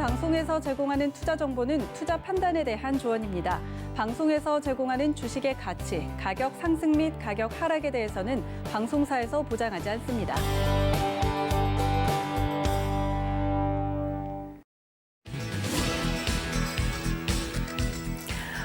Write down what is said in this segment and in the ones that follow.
방송에서 제공하는 투자 정보는 투자 판단에 대한 조언입니다. 방송에서 제공하는 주식의 가치, 가격 상승 및 가격 하락에 대해서는 방송사에서 보장하지 않습니다.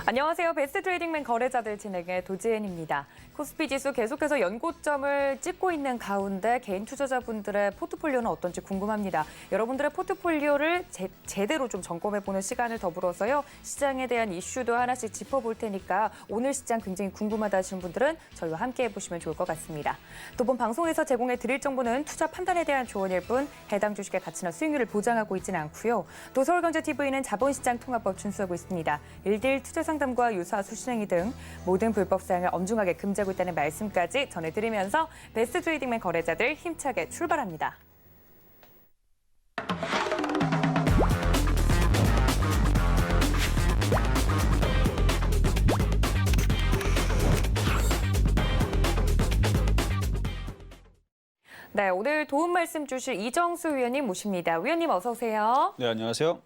안녕하세요. 베스트 트레이딩맨 거래자들 진행의 도지은입니다. 코스피 지수 계속해서 연고점을 찍고 있는 가운데 개인 투자자분들의 포트폴리오는 어떤지 궁금합니다. 여러분들의 포트폴리오를 제대로 좀 점검해보는 시간을 더불어서요. 시장에 대한 이슈도 하나씩 짚어볼 테니까 오늘 시장 굉장히 궁금하다 하시는 분들은 저희와 함께 해보시면 좋을 것 같습니다. 또 본 방송에서 제공해 드릴 정보는 투자 판단에 대한 조언일 뿐 해당 주식의 가치나 수익률을 보장하고 있지는 않고요. 또 서울경제TV는 자본시장 통합법 준수하고 있습니다. 1대1 투자 상담과 유사 수신행위 등 모든 불법 사항을 엄중하게 금지하고 있다는 말씀까지 전해드리면서 베스트 트레이딩맨 거래자들 힘차게 출발합니다. 네, 오늘 도움 말씀 주실 이정수 위원님 모십니다. 위원님 어서 오세요. 네, 안녕하세요.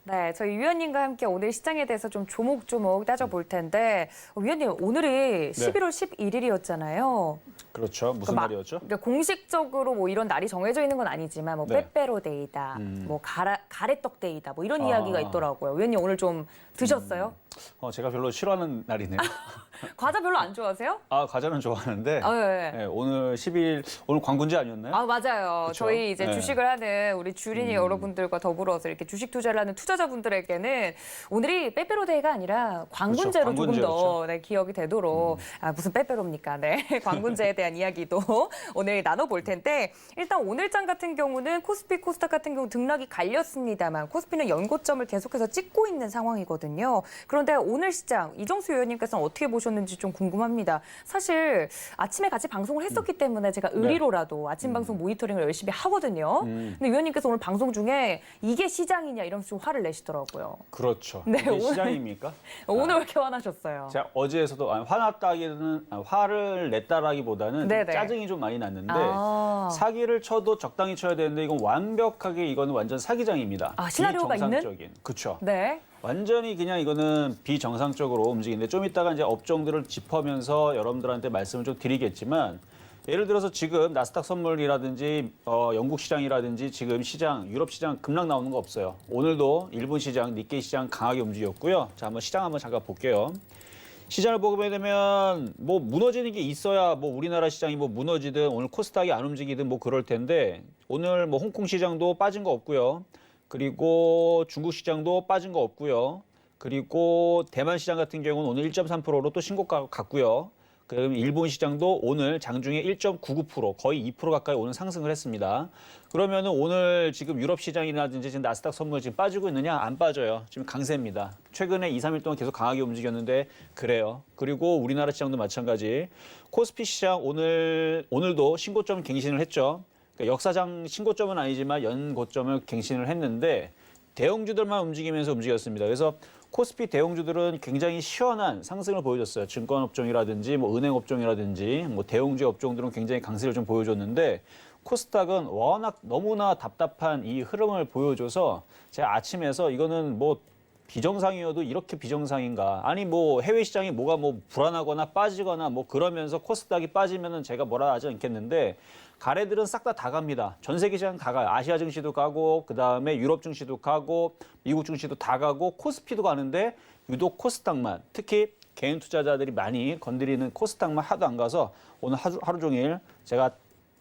네, 저희 위원님과 함께 오늘 시장에 대해서 좀 조목조목 따져볼 텐데 위원님 오늘이 11월 11일이었잖아요. 그렇죠. 무슨 날이었죠? 그러니까 공식적으로 뭐 이런 날이 정해져 있는 건 아니지만 뭐 네. 빼빼로데이다, 뭐 가래떡데이다, 뭐 이런 이야기가 있더라고요. 위원님 오늘 좀 드셨어요? 제가 별로 싫어하는 날이네요. 과자 별로 안 좋아하세요? 과자는 좋아하는데 네. 네, 오늘 10일 오늘 광군제 아니었나요? 맞아요. 그쵸? 저희 이제 네. 주식을 하는 우리 주린이 여러분들과 더불어서 이렇게 주식 투자를 하는 투자자분들에게는 오늘이 빼빼로데이가 아니라 광군제로 그렇죠. 조금 더 광군제였죠. 네, 기억이 되도록 무슨 빼빼로입니까? 네, 광군제에 대한 이야기도 오늘 나눠볼 텐데 일단 오늘장 같은 경우는 코스피, 코스닥 같은 경우 등락이 갈렸습니다만 코스피는 연고점을 계속해서 찍고 있는 상황이거든요. 그런데 오늘 시장 이정수 의원님께서는 어떻게 보셨는지 좀 궁금합니다. 사실 아침에 같이 방송을 했었기 때문에 제가 의리로라도 아침 방송 모니터링을 열심히 하거든요. 근데 의원님께서 오늘 방송 중에 이게 시장이냐 이러면서 좀 화를 내시더라고요. 그렇죠. 네, 이게 오늘- 시장입니까? 오늘 왜 이렇게 화나셨어요? 제가 어제에서도 화났다기는 화를 냈다라기보다는 네네. 짜증이 좀 많이 났는데 사기를 쳐도 적당히 쳐야 되는데 이건 완벽하게 이거는 완전 사기장입니다. 시나리오가 있는? 비정상적인. 그렇죠. 네. 완전히 그냥 이거는 비정상적으로 움직이는데 좀 이따가 이제 업종들을 짚으면서 여러분들한테 말씀을 좀 드리겠지만 예를 들어서 지금 나스닥 선물이라든지 영국 시장이라든지 지금 시장, 유럽 시장 급락 나오는 거 없어요. 오늘도 일본 시장, 니케이 시장 강하게 움직였고요. 자, 한번 시장 한번 잠깐 볼게요. 시장을 보게 되면 뭐 무너지는 게 있어야 뭐 우리나라 시장이 뭐 무너지든 오늘 코스닥이 안 움직이든 뭐 그럴 텐데 오늘 뭐 홍콩 시장도 빠진 거 없고요. 그리고 중국 시장도 빠진 거 없고요. 그리고 대만 시장 같은 경우는 오늘 1.3%로 또 신고가 갔고요. 그럼 일본 시장도 오늘 장중에 1.99% 거의 2% 가까이 오늘 상승을 했습니다. 그러면은 오늘 지금 유럽 시장이라든지 지금 나스닥 선물 지금 빠지고 있느냐? 안 빠져요. 지금 강세입니다. 최근에 2, 3일 동안 계속 강하게 움직였는데 그래요. 그리고 우리나라 시장도 마찬가지. 코스피 시장 오늘도 신고점 갱신을 했죠. 그러니까 역사상 신고점은 아니지만 연고점을 갱신을 했는데 대형주들만 움직이면서 움직였습니다. 그래서 코스피 대형주들은 굉장히 시원한 상승을 보여줬어요. 증권업종이라든지 뭐 은행업종이라든지 뭐 대형주 업종들은 굉장히 강세를 좀 보여줬는데 코스닥은 워낙 너무나 답답한 이 흐름을 보여줘서 제가 아침에서 이거는 뭐 비정상이어도 이렇게 비정상인가? 아니 뭐 해외 시장이 뭐가 뭐 불안하거나 빠지거나 뭐 그러면서 코스닥이 빠지면은 제가 뭐라 하지 않겠는데 가래들은 싹 다 갑니다. 전 세계 시장 다 가요. 아시아 증시도 가고 그다음에 유럽 증시도 가고 미국 증시도 다 가고 코스피도 가는데 유독 코스닥만 특히 개인 투자자들이 많이 건드리는 코스닥만 하도 안 가서 오늘 하루 종일 제가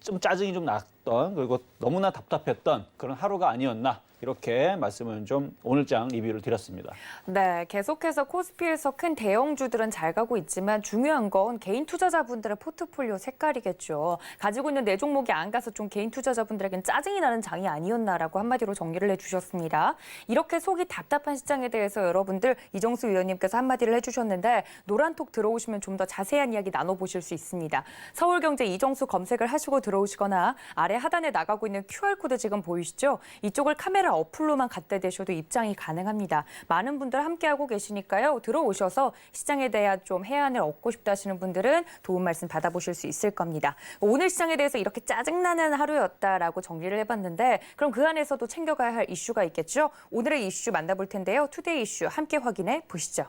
좀 짜증이 좀 났던 그리고 너무나 답답했던 그런 하루가 아니었나 이렇게 말씀을 좀 오늘장 리뷰를 드렸습니다. 네, 계속해서 코스피에서 큰 대형주들은 잘 가고 있지만 중요한 건 개인 투자자분들의 포트폴리오 색깔이겠죠. 가지고 있는 내 종목이 안 가서 좀 개인 투자자분들에겐 짜증이 나는 장이 아니었나라고 한마디로 정리를 해주셨습니다. 이렇게 속이 답답한 시장에 대해서 여러분들 이정수 위원님께서 한마디를 해주셨는데 노란톡 들어오시면 좀 더 자세한 이야기 나눠보실 수 있습니다. 서울경제 이정수 검색을 하시고 들어오시거나 아래 아래 하단에 나가고 있는 QR코드 지금 보이시죠? 이쪽을 카메라 어플로만 갖다 대셔도 입장이 가능합니다. 많은 분들 함께하고 계시니까요. 들어오셔서 시장에 대한 좀 해안을 얻고 싶다 하시는 분들은 도움 말씀 받아보실 수 있을 겁니다. 오늘 시장에 대해서 이렇게 짜증나는 하루였다라고 정리를 해봤는데 그럼 그 안에서도 챙겨가야 할 이슈가 있겠죠? 오늘의 이슈 만나볼 텐데요. 투데이 이슈 함께 확인해 보시죠.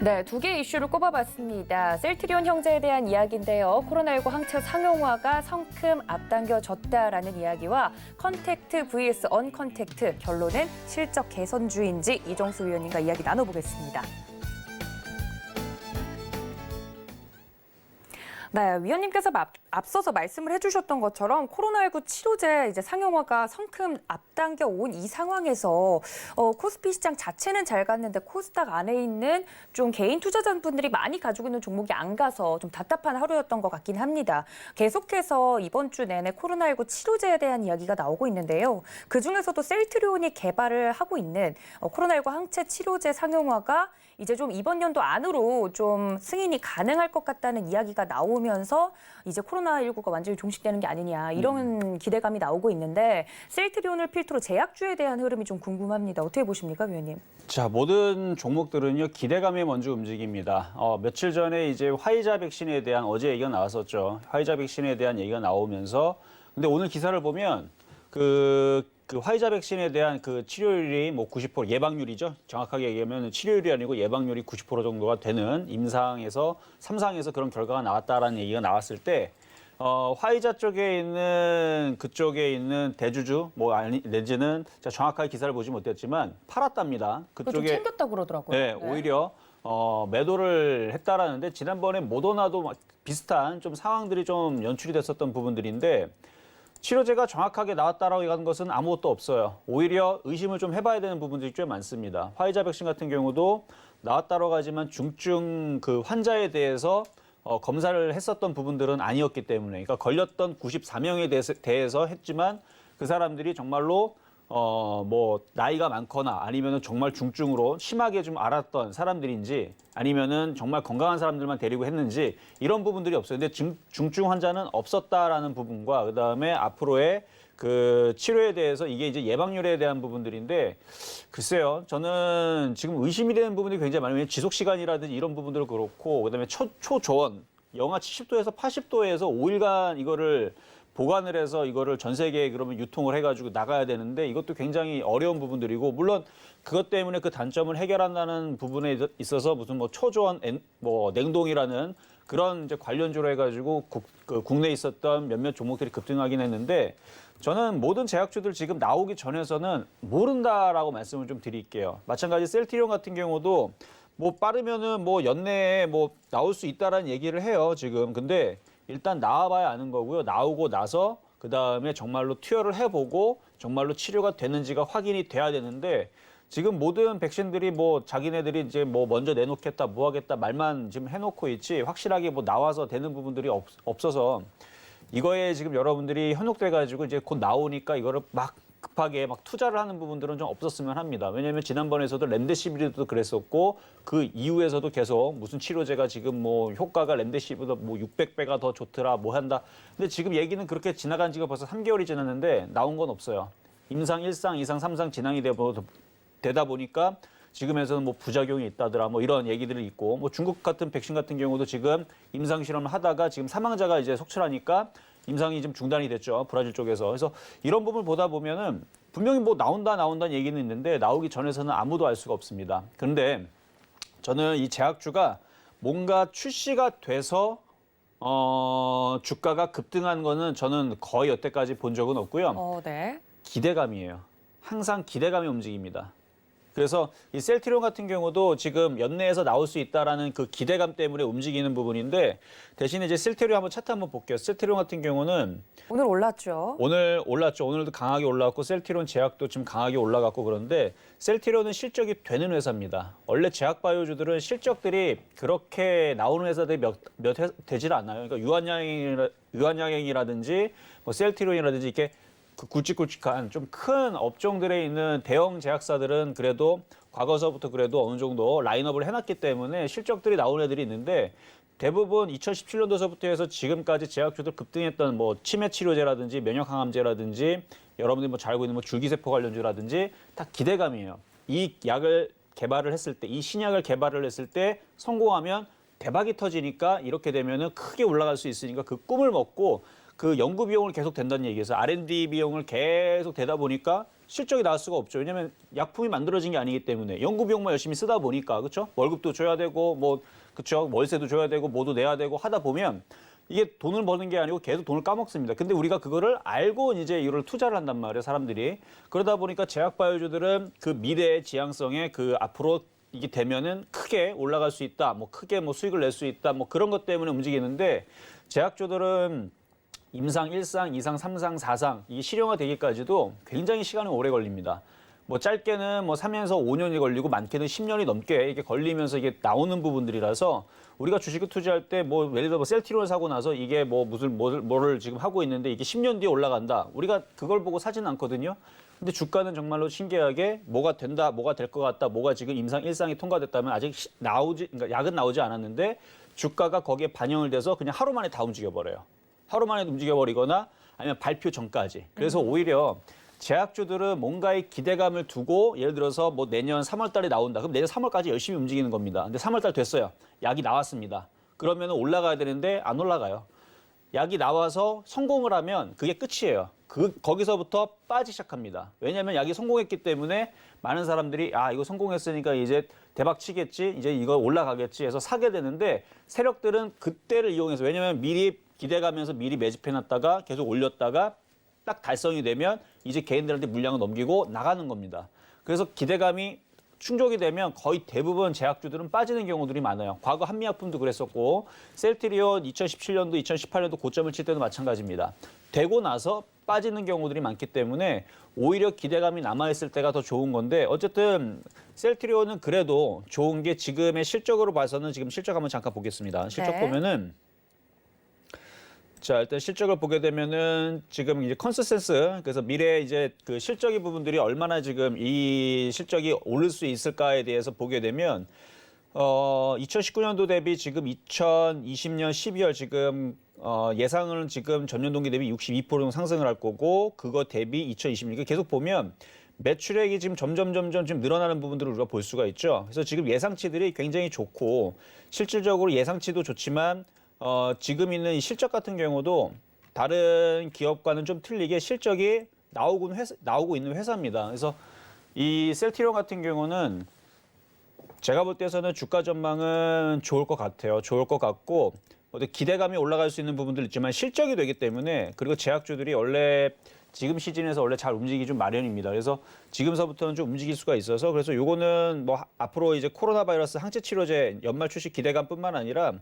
네, 두 개의 이슈를 꼽아봤습니다. 셀트리온 형제에 대한 이야기인데요. 코로나19 항체 상용화가 성큼 앞당겨졌다라는 이야기와 컨택트 vs 언컨택트, 결론은 실적 개선주인지 이정수 위원님과 이야기 나눠보겠습니다. 네, 위원님께서 앞서서 말씀을 해주셨던 것처럼 코로나19 치료제 이제 상용화가 성큼 앞당겨 온 이 상황에서 코스피 시장 자체는 잘 갔는데 코스닥 안에 있는 좀 개인 투자자분들이 많이 가지고 있는 종목이 안 가서 좀 답답한 하루였던 것 같긴 합니다. 계속해서 이번 주 내내 코로나19 치료제에 대한 이야기가 나오고 있는데요. 그중에서도 셀트리온이 개발을 하고 있는 코로나19 항체 치료제 상용화가 이제 좀 이번 연도 안으로 좀 승인이 가능할 것 같다는 이야기가 나오면서 이제 코로나19가 완전히 종식되는 게 아니냐 이런 기대감이 나오고 있는데 셀트리온을 필두로 제약주에 대한 흐름이 좀 궁금합니다. 어떻게 보십니까, 위원님? 자, 모든 종목들은요, 기대감이 먼저 움직입니다. 며칠 전에 이제 화이자 백신에 대한 어제 얘기가 나왔었죠. 화이자 백신에 대한 얘기가 나오면서 근데 오늘 기사를 보면 그 화이자 백신에 대한 그 치료율이 뭐 90% 예방률이죠. 정확하게 얘기하면 치료율이 아니고 예방률이 90% 정도가 되는 임상에서 3상에서 그런 결과가 나왔다라는 얘기가 나왔을 때 화이자 쪽에 있는 그쪽에 있는 대주주 뭐 아니 내지는 제가 정확하게 기사를 보지 못했지만 팔았답니다. 그쪽에 좀 챙겼다고 그러더라고요. 네, 오히려 매도를 했다라는데 지난번에 모더나도 비슷한 좀 상황들이 좀 연출이 됐었던 부분들인데 치료제가 정확하게 나왔다라고 하는 것은 아무것도 없어요. 오히려 의심을 좀 해봐야 되는 부분들이 꽤 많습니다. 화이자 백신 같은 경우도 나왔다라고 하지만 중증 그 환자에 대해서 검사를 했었던 부분들은 아니었기 때문에, 그러니까 걸렸던 94명에 대해서 했지만 그 사람들이 정말로 뭐 나이가 많거나 아니면은 정말 중증으로 심하게 좀 앓았던 사람들인지 아니면은 정말 건강한 사람들만 데리고 했는지 이런 부분들이 없어요. 근데 중증 환자는 없었다라는 부분과 그다음에 앞으로의 그 치료에 대해서 이게 이제 예방률에 대한 부분들인데 글쎄요. 저는 지금 의심이 되는 부분이 굉장히 많아요. 지속 시간이라든지 이런 부분들 그렇고 그다음에 초저온 영하 70도에서 80도에서 5일간 이거를 보관을 해서 이거를 전 세계에 그러면 유통을 해가지고 나가야 되는데 이것도 굉장히 어려운 부분들이고 물론 그것 때문에 그 단점을 해결한다는 부분에 있어서 무슨 뭐 초저온 뭐 냉동이라는 그런 이제 관련주로 해가지고 국내에 있었던 몇몇 종목들이 급등하긴 했는데 저는 모든 제약주들 지금 나오기 전에서는 모른다라고 말씀을 좀 드릴게요. 마찬가지 셀트리온 같은 경우도 뭐 빠르면은 뭐 연내에 뭐 나올 수 있다라는 얘기를 해요 지금. 근데 일단 나와봐야 아는 거고요. 나오고 나서 그 다음에 정말로 투여를 해보고 정말로 치료가 되는지가 확인이 돼야 되는데 지금 모든 백신들이 뭐 자기네들이 이제 뭐 먼저 내놓겠다, 뭐 하겠다 말만 지금 해놓고 있지 확실하게 뭐 나와서 되는 부분들이 없어서 이거에 지금 여러분들이 현혹돼가지고 이제 곧 나오니까 이거를 막 급하게 막 투자를 하는 부분들은 좀 없었으면 합니다. 왜냐하면 지난번에서도 렘데시비르도 그랬었고 그 이후에서도 계속 무슨 치료제가 지금 뭐 효과가 렘데시비르보다 뭐 600배가 더 좋더라 뭐 한다. 근데 지금 얘기는 그렇게 지나간 지가 벌써 3개월이 지났는데 나온 건 없어요. 임상 1상, 2상, 3상 진행이 되다 보니까 지금에서는 뭐 부작용이 있다더라 뭐 이런 얘기들이 있고 뭐 중국 같은 백신 같은 경우도 지금 임상 실험을 하다가 지금 사망자가 이제 속출하니까 임상이 좀 중단이 됐죠. 브라질 쪽에서. 그래서 이런 부분을 보다 보면은 분명히 뭐 나온다는 얘기는 있는데 나오기 전에서는 아무도 알 수가 없습니다. 그런데 저는 이 제약주가 뭔가 출시가 돼서 주가가 급등한 거는 저는 거의 여태까지 본 적은 없고요. 네. 기대감이에요. 항상 기대감이 움직입니다. 그래서 이 셀트리온 같은 경우도 지금 연내에서 나올 수 있다라는 그 기대감 때문에 움직이는 부분인데 대신에 이제 셀트리온 한번 차트 한번 볼게요. 셀트리온 같은 경우는 오늘 올랐죠. 오늘 올랐죠. 오늘도 강하게 올라왔고 셀트리온 제약도 지금 강하게 올라갔고 그런데 셀트리온은 실적이 되는 회사입니다. 원래 제약 바이오주들은 실적들이 그렇게 나오는 회사들이 몇 되질 않아요. 그러니까 유한양행이라든지 뭐 셀트리온이라든지 이렇게 그 굵직굵직한 좀 큰 업종들에 있는 대형 제약사들은 그래도 과거서부터 그래도 어느 정도 라인업을 해놨기 때문에 실적들이 나온 애들이 있는데 대부분 2017년도서부터 해서 지금까지 제약주들 급등했던 뭐 치매 치료제라든지 면역 항암제라든지 여러분들이 뭐 잘 알고 있는 뭐 줄기세포 관련주라든지 다 기대감이에요. 이 약을 개발을 했을 때, 이 신약을 개발을 했을 때 성공하면 대박이 터지니까 이렇게 되면은 크게 올라갈 수 있으니까 그 꿈을 먹고 그 연구 비용을 계속 댄다는 얘기에서 R&D 비용을 계속 대다 보니까 실적이 나올 수가 없죠. 왜냐하면 약품이 만들어진 게 아니기 때문에 연구 비용만 열심히 쓰다 보니까 그렇죠. 월급도 줘야 되고 뭐 그렇죠. 월세도 줘야 되고 뭐도 내야 되고 하다 보면 이게 돈을 버는 게 아니고 계속 돈을 까먹습니다. 근데 우리가 그거를 알고 이제 이걸 투자를 한단 말이에요, 사람들이. 그러다 보니까 제약바이오주들은 그 미래의 지향성에 그 앞으로 이게 되면은 크게 올라갈 수 있다, 뭐 크게 뭐 수익을 낼 수 있다, 뭐 그런 것 때문에 움직이는데 제약주들은 임상 1상, 2상, 3상, 4상 이게 실용화되기까지도 굉장히 시간이 오래 걸립니다. 뭐 짧게는 뭐 3년에서 5년이 걸리고 많게는 10년이 넘게 이게 걸리면서 이게 나오는 부분들이라서 우리가 주식을 투자할 때 뭐 예를 들어 뭐 셀트리온을 사고 나서 이게 뭐 무슨 뭐를 지금 하고 있는데 이게 10년 뒤에 올라간다. 우리가 그걸 보고 사진 않거든요. 근데 주가는 정말로 신기하게 뭐가 된다, 뭐가 될 것 같다, 뭐가 지금 임상 1상이 통과됐다면 아직 그러니까 약은 나오지 않았는데 주가가 거기에 반영을 돼서 그냥 하루 만에 다 움직여 버려요. 하루 만에 움직여버리거나 아니면 발표 전까지. 그래서 오히려 제약주들은 뭔가의 기대감을 두고 예를 들어서 뭐 내년 3월 달에 나온다. 그럼 내년 3월까지 열심히 움직이는 겁니다. 근데 3월 달 됐어요. 약이 나왔습니다. 그러면 올라가야 되는데 안 올라가요. 약이 나와서 성공을 하면 그게 끝이에요. 거기서부터 빠지기 시작합니다. 왜냐하면 약이 성공했기 때문에 많은 사람들이 이거 성공했으니까 이제 대박 치겠지, 이제 이거 올라가겠지 해서 사게 되는데 세력들은 그때를 이용해서 왜냐하면 미리 기대가면서 미리 매집해놨다가 계속 올렸다가 딱 달성이 되면 이제 개인들한테 물량을 넘기고 나가는 겁니다. 그래서 기대감이 충족이 되면 거의 대부분 제약주들은 빠지는 경우들이 많아요. 과거 한미약품도 그랬었고 셀트리온 2017년도, 2018년도 고점을 칠 때도 마찬가지입니다. 되고 나서 빠지는 경우들이 많기 때문에 오히려 기대감이 남아있을 때가 더 좋은 건데 어쨌든 셀트리온은 그래도 좋은 게 지금의 실적으로 봐서는 지금 실적 한번 잠깐 보겠습니다. 실적 보면은 자, 일단 실적을 보게 되면은 지금 이제 컨센서스, 그래서 미래 이제 그 실적의 부분들이 얼마나 지금 이 실적이 오를 수 있을까에 대해서 보게 되면 2019년도 대비 지금 2020년 12월 지금 예상은 지금 전년 동기 대비 62% 정도 상승을 할 거고 그거 대비 2020년 계속 보면 매출액이 지금 점점 지금 늘어나는 부분들을 우리가 볼 수가 있죠. 그래서 지금 예상치들이 굉장히 좋고 실질적으로 예상치도 좋지만 지금 있는 이 실적 같은 경우도 다른 기업과는 좀 틀리게 실적이 나오고 있는 회사입니다. 그래서 이 셀트리온 같은 경우는 제가 볼 때에서는 주가 전망은 좋을 것 같아요. 좋을 것 같고 기대감이 올라갈 수 있는 부분도 있지만 실적이 되기 때문에 그리고 제약주들이 원래 지금 시즌에서 원래 잘 움직이기 좀 마련입니다. 그래서 지금서부터는 좀 움직일 수가 있어서 그래서 요거는 뭐 앞으로 이제 코로나 바이러스 항체 치료제 연말 출시 기대감뿐만 아니라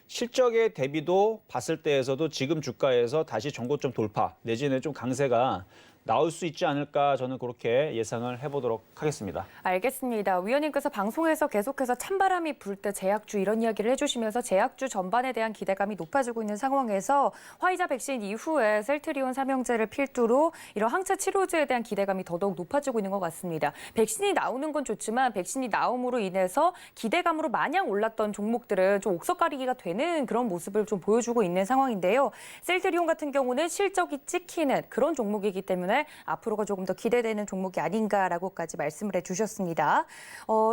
실적의 대비도 봤을 때에서도 지금 주가에서 다시 전고점 돌파 내지는 좀 강세가 나올 수 있지 않을까 저는 그렇게 예상을 해보도록 하겠습니다. 알겠습니다. 위원님께서 방송에서 계속해서 찬바람이 불 때 제약주 이런 이야기를 해주시면서 제약주 전반에 대한 기대감이 높아지고 있는 상황에서 화이자 백신 이후에 셀트리온 삼형제를 필두로 이런 항체 치료제에 대한 기대감이 더더욱 높아지고 있는 것 같습니다. 백신이 나오는 건 좋지만 백신이 나옴으로 인해서 기대감으로 마냥 올랐던 종목들은 좀 옥석가리기가 되는 그런 모습을 좀 보여주고 있는 상황인데요. 셀트리온 같은 경우는 실적이 찍히는 그런 종목이기 때문에 앞으로가 조금 더 기대되는 종목이 아닌가라고까지 말씀을 해주셨습니다.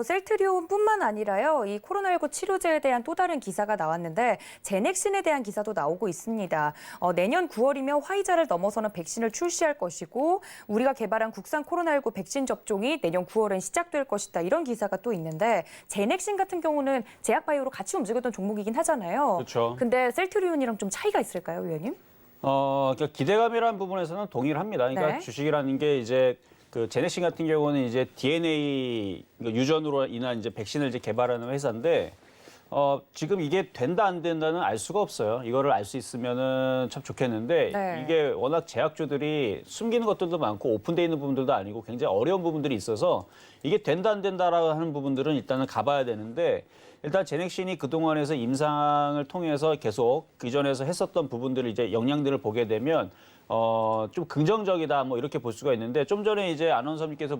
셀트리온뿐만 아니라요. 이 코로나19 치료제에 대한 또 다른 기사가 나왔는데 제넥신에 대한 기사도 나오고 있습니다. 내년 9월이면 화이자를 넘어서는 백신을 출시할 것이고 우리가 개발한 국산 코로나19 백신 접종이 내년 9월엔 시작될 것이다. 이런 기사가 또 있는데 제넥신 같은 경우는 제약바이오로 같이 움직였던 종목이긴 하잖아요. 그렇죠. 근데 셀트리온이랑 좀 차이가 있을까요, 위원님? 그러니까 기대감이라는 부분에서는 동의를 합니다. 그러니까 네. 주식이라는 게 이제 그 제넥신 같은 경우는 이제 DNA 유전으로 인한 이제 백신을 이제 개발하는 회사인데 지금 이게 된다 안 된다는 알 수가 없어요. 이거를 알 수 있으면은 참 좋겠는데 네. 이게 워낙 제약주들이 숨기는 것들도 많고 오픈돼 있는 부분들도 아니고 굉장히 어려운 부분들이 있어서 이게 된다 안 된다라고 하는 부분들은 일단은 가봐야 되는데 일단 제넥신이 그동안에서 임상을 통해서 계속 그전에서 했었던 부분들을 이제 역량들을 보게 되면 좀 긍정적이다 뭐 이렇게 볼 수가 있는데 좀 전에 이제 아나운서님께서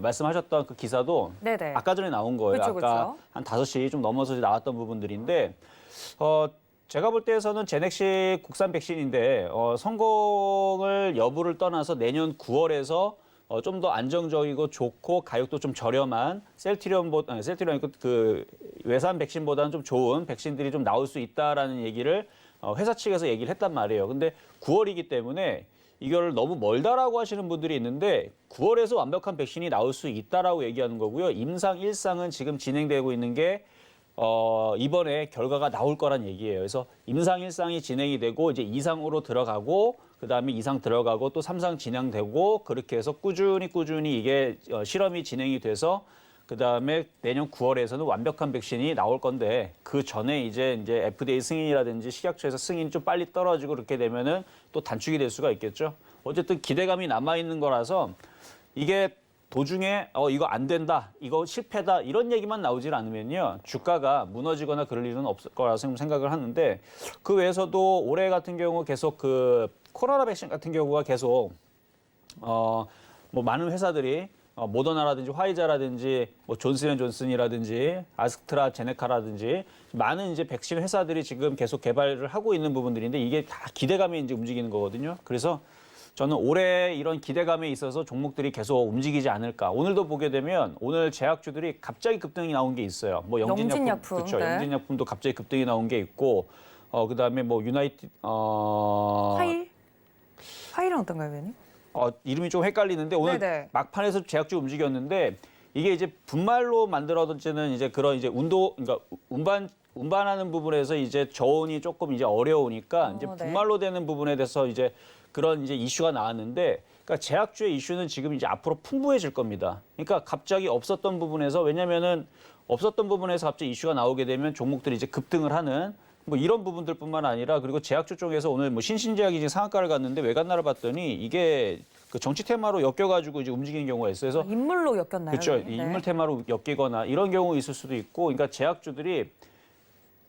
말씀하셨던 그 기사도 네네. 아까 전에 나온 거예요. 그쵸, 아까 그쵸. 한 5시 좀 넘어서 나왔던 부분들인데 제가 볼 때에서는 제넥시 국산 백신인데 성공을 여부를 떠나서 내년 9월에서 좀 더 안정적이고 좋고 가격도 좀 저렴한 셀트리온 그 외산 백신보다는 좀 좋은 백신들이 좀 나올 수 있다라는 얘기를 회사 측에서 얘기를 했단 말이에요. 근데 9월이기 때문에 이걸 너무 멀다라고 하시는 분들이 있는데 9월에서 완벽한 백신이 나올 수 있다라고 얘기하는 거고요. 임상 1상은 지금 진행되고 있는 게 이번에 결과가 나올 거란 얘기예요. 그래서 임상 1상이 진행이 되고 이제 2상으로 들어가고 그다음에 2상 들어가고 또 3상 진행되고 그렇게 해서 꾸준히 이게 실험이 진행이 돼서 그다음에 내년 9월에서는 완벽한 백신이 나올 건데 그 전에 이제 FDA 승인이라든지 식약처에서 승인이 좀 빨리 떨어지고 그렇게 되면은 또 단축이 될 수가 있겠죠. 어쨌든 기대감이 남아 있는 거라서 이게 도중에 이거 안 된다, 이거 실패다 이런 얘기만 나오질 않으면요 주가가 무너지거나 그럴 일은 없을 거라고 생각을 하는데 그 외에서도 올해 같은 경우 계속 그 코로나 백신 같은 경우가 계속 뭐 많은 회사들이 모더나라든지 화이자라든지 뭐 존슨앤존슨이라든지 아스트라제네카라든지 많은 이제 백신 회사들이 지금 계속 개발을 하고 있는 부분들인데 이게 다 기대감에 이제 움직이는 거거든요. 그래서 저는 올해 이런 기대감에 있어서 종목들이 계속 움직이지 않을까. 오늘도 보게 되면 오늘 제약주들이 갑자기 급등이 나온 게 있어요. 뭐 영진약품, 그렇죠. 네. 영진약품도 갑자기 급등이 나온 게 있고, 그다음에 뭐 화일은 어떤가요, 위원님? 이름이 좀 헷갈리는데 오늘 네네. 막판에서 제약주 움직였는데 이게 이제 분말로 만들어지는 이제 그런 이제 그러니까 운반하는 부분에서 이제 저온이 조금 이제 어려우니까 이제 네. 분말로 되는 부분에 대해서 이제 그런 이제 이슈가 나왔는데 그러니까 제약주의 이슈는 지금 이제 앞으로 풍부해질 겁니다. 그러니까 갑자기 없었던 부분에서 왜냐면은 없었던 부분에서 갑자기 이슈가 나오게 되면 종목들이 이제 급등을 하는 뭐 이런 부분들뿐만 아니라 그리고 제약주 쪽에서 오늘 뭐 신신제약이 이제 상한가를 갔는데 외관날을 봤더니 이게 그 정치 테마로 엮여가지고 이제 움직이는 경우가 있어요. 그래서 인물로 엮였나요? 그렇죠. 네. 이 인물 테마로 엮이거나 이런 경우 있을 수도 있고, 그러니까 제약주들이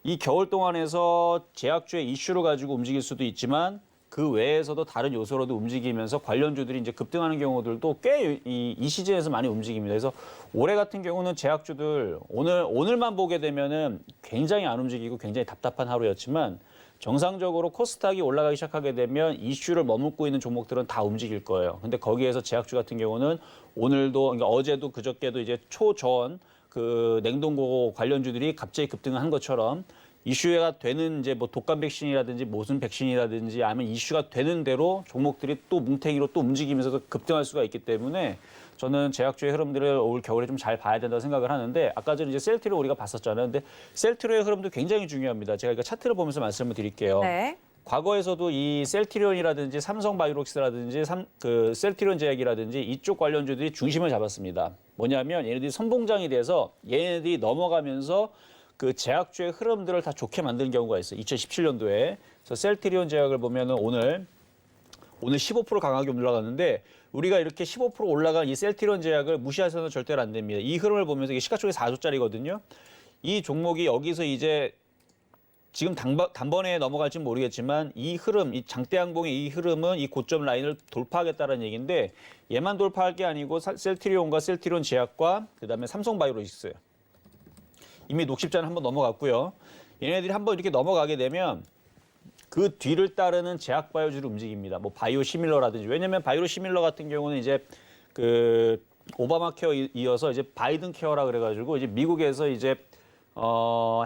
이 겨울 동안에서 제약주의 이슈로 가지고 움직일 수도 있지만 그 외에서도 다른 요소로도 움직이면서 관련주들이 이제 급등하는 경우들도 꽤 이 시즌에서 많이 움직입니다. 그래서 올해 같은 경우는 제약주들 오늘만 보게 되면은 굉장히 안 움직이고 굉장히 답답한 하루였지만 정상적으로 코스닥이 올라가기 시작하게 되면 이슈를 머물고 있는 종목들은 다 움직일 거예요. 근데 거기에서 제약주 같은 경우는 오늘도 그러니까 어제도 그저께도 이제 초저온 그 냉동고 관련주들이 갑자기 급등을 한 것처럼 이슈가 되는 이제 뭐 독감 백신이라든지 모순 백신이라든지 아니면 이슈가 되는 대로 종목들이 또 뭉탱이로 또 움직이면서 급등할 수가 있기 때문에 저는 제약주의 흐름들을 올 겨울에 좀 잘 봐야 된다고 생각을 하는데 아까 전에 이제 셀트리온 우리가 봤었잖아요. 근데 셀트리온의 흐름도 굉장히 중요합니다. 제가 이거 차트를 보면서 말씀을 드릴게요. 네. 과거에서도 이 셀트리온이라든지 삼성바이오록스라든지 그 셀트리온 제약이라든지 이쪽 관련주들이 중심을 잡았습니다. 뭐냐면 얘네들이 선봉장이 돼서 얘네들이 넘어가면서 그 제약주의 흐름들을 다 좋게 만드는 경우가 있어요. 2017년도에. 그래서 셀트리온 제약을 보면은 오늘 15% 강하게 올라갔는데 우리가 이렇게 15% 올라간 이 셀트리온 제약을 무시해서는 절대로 안 됩니다. 이 흐름을 보면서 이게 시가총액 4조짜리거든요. 이 종목이 여기서 이제 지금 단번에 넘어갈지는 모르겠지만 이 흐름, 이 장대양봉의 이 흐름은 이 고점 라인을 돌파하겠다는 얘기인데 얘만 돌파할 게 아니고 셀트리온과 셀트리온 제약과 그다음에 삼성바이오로직스 이미 녹십자는 한번 넘어갔고요. 얘네들이 한번 이렇게 넘어가게 되면 그 뒤를 따르는 제약바이오주를 움직입니다. 뭐 바이오시밀러라든지 왜냐면 바이오시밀러 같은 경우는 이제 그 오바마 케어 이어서 이제 바이든 케어라 그래가지고 이제 미국에서 이제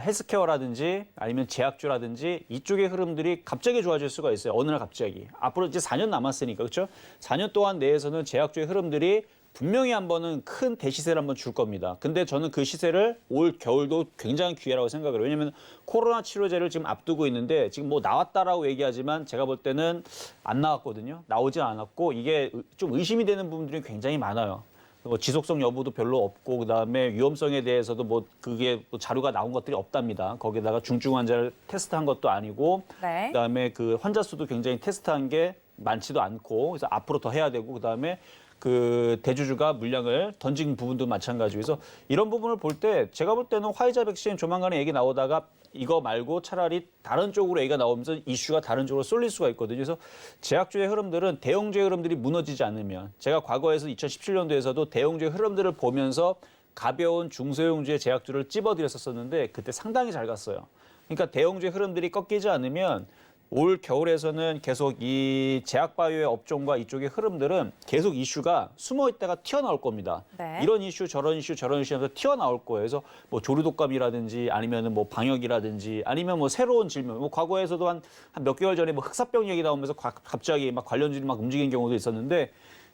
헬스케어라든지 아니면 제약주라든지 이쪽의 흐름들이 갑자기 좋아질 수가 있어요. 어느 날 갑자기. 앞으로 이제 4년 남았으니까 그렇죠? 4년 동안 내에서는 제약주의 흐름들이 분명히 한 번은 큰 대시세를 한번 줄 겁니다. 근데 저는 그 시세를 올 겨울도 굉장히 기회라고 생각을 해요. 왜냐하면 코로나 치료제를 지금 앞두고 있는데 지금 뭐 나왔다라고 얘기하지만 제가 볼 때는 안 나왔거든요. 나오지 않았고 이게 좀 의심이 되는 부분들이 굉장히 많아요. 뭐 지속성 여부도 별로 없고 그다음에 위험성에 대해서도 뭐 그게 뭐 자료가 나온 것들이 없답니다. 거기다가 중증 환자를 테스트한 것도 아니고 네. 그다음에 그 환자 수도 굉장히 테스트한 게 많지도 않고 그래서 앞으로 더 해야 되고 그다음에 그 대주주가 물량을 던진 부분도 마찬가지고 그래서 이런 부분을 볼 때 제가 볼 때는 화이자 백신 조만간에 얘기 나오다가 이거 말고 차라리 다른 쪽으로 얘기가 나오면서 이슈가 다른 쪽으로 쏠릴 수가 있거든요. 그래서 제약주의 흐름들은 대형주의 흐름들이 무너지지 않으면 제가 과거에서 2017년도에서도 대형주의 흐름들을 보면서 가벼운 중소형주의 제약주를 찝어드렸었는데 그때 상당히 잘 갔어요. 그러니까 대형주의 흐름들이 꺾이지 않으면 올 겨울에서는 계속 이 제약바이오의 업종과 이쪽의 흐름들은 계속 이슈가 숨어 있다가 튀어나올 겁니다. 네. 이런 이슈, 저런 이슈, 저런 이슈 하면서 튀어나올 거예요. 그래서 뭐 조류독감이라든지 아니면은 뭐 방역이라든지 아니면 뭐 새로운 질병, 뭐 과거에서도 한 몇 개월 전에 뭐 흑사병 얘기 나오면서 갑자기 막 관련주들이 막 움직인 경우도 있었는데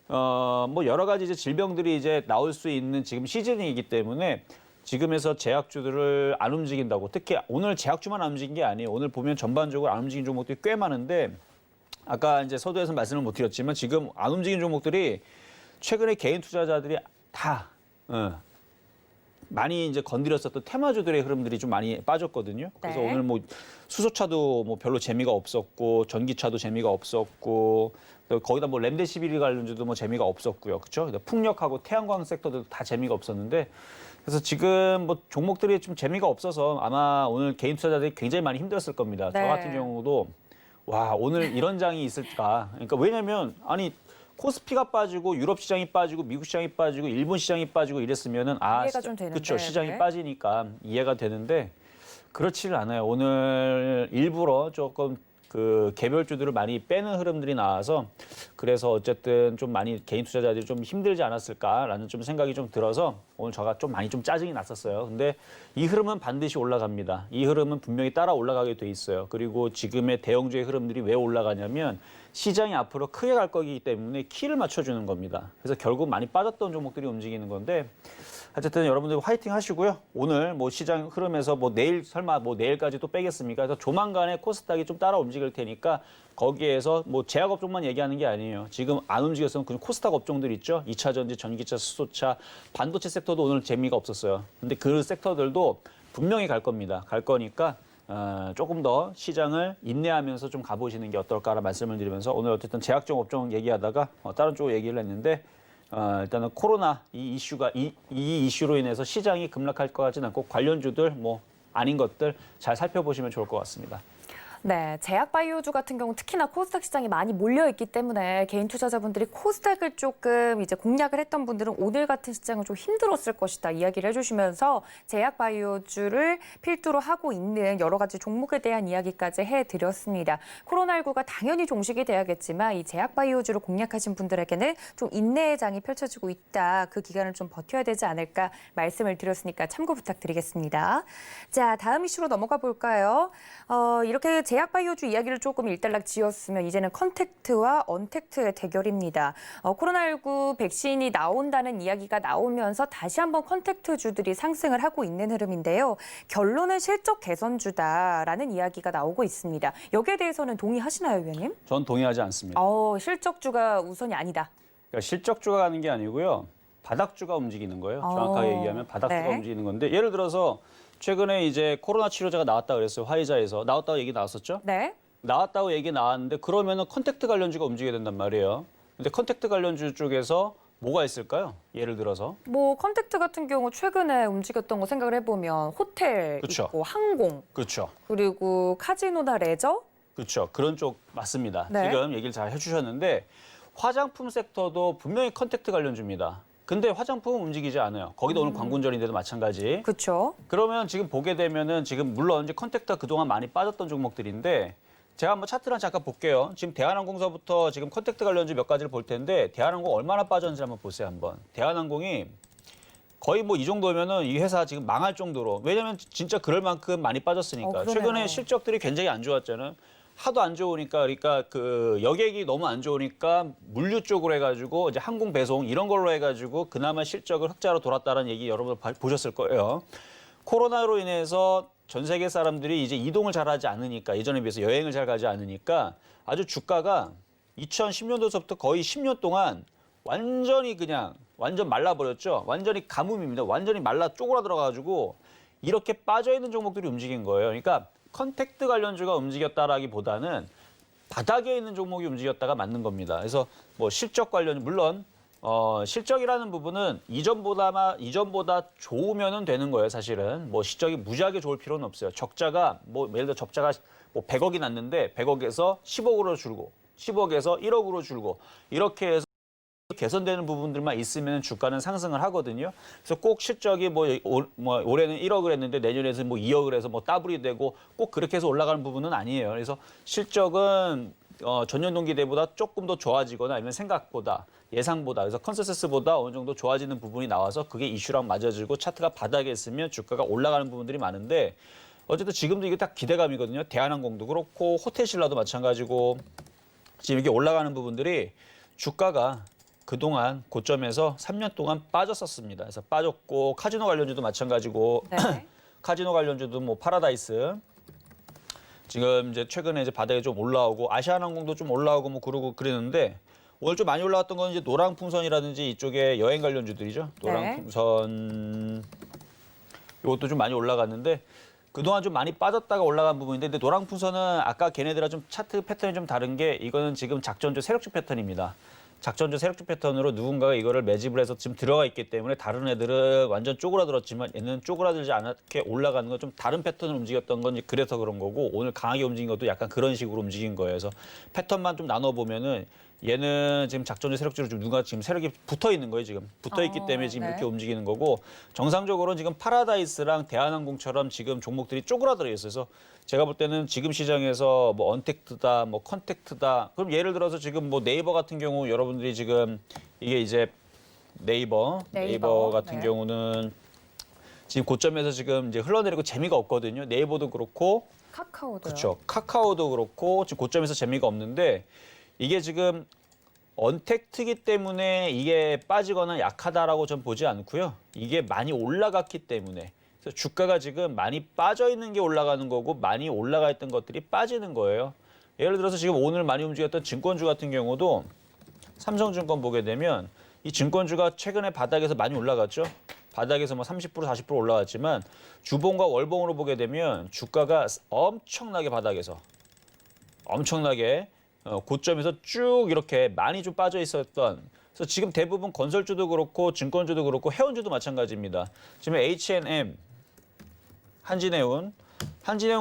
뭐 여러 가지 이제 질병들이 이제 나올 수 있는 지금 시즌이기 때문에 지금에서 제약주들을 안 움직인다고 특히 오늘 제약주만 안 움직인 게 아니에요. 오늘 보면 전반적으로 안 움직인 종목들이 꽤 많은데 아까 이제 서두에서 말씀을 못 드렸지만 지금 안 움직인 종목들이 최근에 개인 투자자들이 다 많이 이제 건드렸었던 테마주들의 흐름들이 좀 많이 빠졌거든요. 그래서 네. 오늘 뭐 수소차도 뭐 별로 재미가 없었고 전기차도 재미가 없었고 또 거기다 뭐 렘데시비리 관련주도 뭐 재미가 없었고요. 그렇죠? 풍력하고 태양광 섹터도 다 재미가 없었는데 그래서 지금 뭐 종목들이 좀 재미가 없어서 아마 오늘 개인 투자자들이 굉장히 많이 힘들었을 겁니다. 네. 저 같은 경우도 와 오늘 이런 장이 있을까? 그러니까 왜냐면 아니 코스피가 빠지고 유럽 시장이 빠지고 미국 시장이 빠지고 일본 시장이 빠지고 이랬으면은 이해가 좀 되는데. 그렇죠. 시장이 네. 빠지니까 이해가 되는데 그렇지를 않아요. 오늘 일부러 조금 그 개별주들을 많이 빼는 흐름들이 나와서 그래서 어쨌든 좀 많이 개인 투자자들이 좀 힘들지 않았을까라는 좀 생각이 좀 들어서 오늘 제가 좀 많이 좀 짜증이 났었어요. 근데 이 흐름은 반드시 올라갑니다. 이 흐름은 분명히 따라 올라가게 돼 있어요. 그리고 지금의 대형주의 흐름들이 왜 올라가냐면 시장이 앞으로 크게 갈 거기 때문에 키를 맞춰주는 겁니다. 그래서 결국 많이 빠졌던 종목들이 움직이는 건데 어쨌든 여러분들 화이팅 하시고요. 오늘 뭐 시장 흐름에서 뭐 내일 설마 뭐 내일까지 또 빼겠습니까? 그래서 조만간에 코스닥이 좀 따라 움직일 테니까 거기에서 뭐 제약 업종만 얘기하는 게 아니에요. 지금 안 움직였으면 그 코스닥 업종들 있죠. 2차 전지, 전기차, 수소차, 반도체 섹터도 오늘 재미가 없었어요. 근데 그 섹터들도 분명히 갈 겁니다. 갈 거니까 조금 더 시장을 인내하면서 좀 가보시는 게 어떨까라는 말씀을 드리면서 오늘 어쨌든 제약종 업종 얘기하다가 다른 쪽 얘기를 했는데 일단은 코로나 이 이슈가 이 이슈로 인해서 시장이 급락할 것 같지는 않고 관련주들 뭐 아닌 것들 잘 살펴보시면 좋을 것 같습니다. 네, 제약바이오주 같은 경우 특히나 코스닥 시장이 많이 몰려있기 때문에 개인 투자자분들이 코스닥을 조금 이제 공략을 했던 분들은 오늘 같은 시장은 좀 힘들었을 것이다 이야기를 해주시면서 제약바이오주를 필두로 하고 있는 여러 가지 종목에 대한 이야기까지 해드렸습니다. 코로나19가 당연히 종식이 돼야겠지만 이 제약바이오주를 공략하신 분들에게는 좀 인내의 장이 펼쳐지고 있다. 그 기간을 좀 버텨야 되지 않을까 말씀을 드렸으니까 참고 부탁드리겠습니다. 자, 다음 이슈로 넘어가 볼까요? 이렇게 제약바이오주 이야기를 조금 일단락 지었으면 이제는 컨택트와 언택트의 대결입니다. 코로나19 백신이 나온다는 이야기가 나오면서 다시 한번 컨택트주들이 상승을 하고 있는 흐름인데요. 결론은 실적 개선주다라는 이야기가 나오고 있습니다. 여기에 대해서는 동의하시나요, 위원님? 전 동의하지 않습니다. 실적주가 우선이 아니다. 그러니까 실적주가 가는 게 아니고요. 바닥주가 움직이는 거예요. 정확하게 얘기하면 바닥주가 네. 움직이는 건데 예를 들어서 최근에 이제 코로나 치료제가 나왔다 그랬어요. 화이자에서 나왔다고 얘기 나왔었죠? 네. 나왔다고 얘기 나왔는데 그러면은 컨택트 관련주가 움직여야 된단 말이에요. 근데 컨택트 관련주 쪽에서 뭐가 있을까요? 예를 들어서 뭐 컨택트 같은 경우 최근에 움직였던 거 생각을 해보면 호텔 그쵸. 있고 항공 그렇죠. 그리고 카지노나 레저 그렇죠. 그런 쪽 맞습니다. 네. 지금 얘기를 잘 해주셨는데 화장품 섹터도 분명히 컨택트 관련주입니다. 근데 화장품은 움직이지 않아요. 거기도 오늘 광군절인데도 마찬가지. 그렇죠. 그러면 지금 보게 되면은 지금 물론 이제 컨택트가 그동안 많이 빠졌던 종목들인데 제가 한번 차트를 잠깐 볼게요. 지금 대한항공서부터 지금 컨택트 관련주 몇 가지를 볼 텐데 대한항공 얼마나 빠졌는지 한번 보세요. 한번. 대한항공이 거의 뭐 이 정도면은 이 회사 지금 망할 정도로 왜냐면 진짜 그럴 만큼 많이 빠졌으니까. 그러네요. 최근에 실적들이 굉장히 안 좋았잖아요. 하도 안 좋으니까 그러니까 그 여객이 너무 안 좋으니까 물류 쪽으로 해가지고 이제 항공 배송 이런 걸로 해가지고 그나마 실적을 흑자로 돌았다는 얘기 여러분 보셨을 거예요. 코로나로 인해서 전 세계 사람들이 이제 이동을 잘하지 않으니까 예전에 비해서 여행을 잘 가지 않으니까 아주 주가가 2010년도서부터 거의 10년 동안 완전히 완전 말라버렸죠. 완전히 가뭄입니다. 완전히 말라 쪼그라들어가지고 이렇게 빠져 있는 종목들이 움직인 거예요. 그러니까 컨택트 관련주가 움직였다라기보다는 바닥에 있는 종목이 움직였다가 맞는 겁니다. 그래서 뭐 실적 관련 물론 실적이라는 부분은 이전보다 좋으면은 되는 거예요, 사실은. 뭐 실적이 무지하게 좋을 필요는 없어요. 적자가 뭐 예를 들어 적자가 뭐 100억이 났는데 100억에서 10억으로 줄고 10억에서 1억으로 줄고 이렇게 해서 개선되는 부분들만 있으면 주가는 상승을 하거든요. 그래서 꼭 실적이 뭐 올해는 1억을 했는데 내년에는 뭐 2억을 해서 뭐 더블이 되고 꼭 그렇게 해서 올라가는 부분은 아니에요. 그래서 실적은 전년 동기 대보다 조금 더 좋아지거나 아니면 생각보다 예상보다 그래서 컨센서스보다 어느 정도 좋아지는 부분이 나와서 그게 이슈랑 맞아지고 차트가 바닥에 있으면 주가가 올라가는 부분들이 많은데 어쨌든 지금도 이게 딱 기대감이거든요. 대한항공도 그렇고 호텔신라도 마찬가지고 지금 이게 올라가는 부분들이 주가가 그동안 고점에서 3년 동안 빠졌었습니다. 그래서 빠졌고 카지노 관련주도 마찬가지고 네. 카지노 관련주도 뭐 파라다이스 지금 이제 최근에 이제 바닥에 좀 올라오고 아시아나항공도 좀 올라오고 뭐 그러고 그랬는데 오늘 좀 많이 올라왔던 건 이제 노랑풍선이라든지 이쪽에 여행 관련주들이죠. 노랑풍선 이것도 좀 많이 올라갔는데 그동안 좀 많이 빠졌다가 올라간 부분인데 근데 노랑풍선은 아까 걔네들과 좀 차트 패턴이 좀 다른 게 이거는 지금 작전주 세력주 패턴입니다. 작전주 세력주 패턴으로 누군가가 이거를 매집을 해서 지금 들어가 있기 때문에 다른 애들은 완전 쪼그라들었지만 얘는 쪼그라들지 않게 올라가는 건 좀 다른 패턴을 움직였던 건 그래서 그런 거고 오늘 강하게 움직인 것도 약간 그런 식으로 움직인 거예요. 그래서 패턴만 좀 나눠보면은 얘는 지금 작전주 세력주로 좀 누가 지금 세력이 붙어 있는 거예요. 지금 붙어 있기 때문에 지금 네. 이렇게 움직이는 거고 정상적으로는 지금 파라다이스랑 대한항공처럼 지금 종목들이 쪼그라들어 있어요. 그래서 제가 볼 때는 지금 시장에서 뭐 언택트다, 뭐 컨택트다. 그럼 예를 들어서 지금 뭐 네이버 같은 경우 여러분들이 지금 이게 이제 네이버 같은 네. 경우는 지금 고점에서 지금 이제 흘러내리고 재미가 없거든요. 네이버도 그렇고 카카오도요. 그렇죠. 카카오도 그렇고 지금 고점에서 재미가 없는데 이게 지금 언택트기 때문에 이게 빠지거나 약하다라고 전 보지 않고요. 이게 많이 올라갔기 때문에 그래서 주가가 지금 많이 빠져 있는 게 올라가는 거고 많이 올라가 있던 것들이 빠지는 거예요. 예를 들어서 지금 오늘 많이 움직였던 증권주 같은 경우도 삼성증권 보게 되면 이 증권주가 최근에 바닥에서 많이 올라갔죠. 바닥에서 뭐 30% 40% 올라갔지만 주봉과 월봉으로 보게 되면 주가가 엄청나게 바닥에서 엄청나게 고점에서 쭉 이렇게 많이 좀 빠져 있었던 그래서 지금 대부분 건설주도 그렇고 증권주도 그렇고 해운주도 마찬가지입니다. 지금 H&M, 한진해운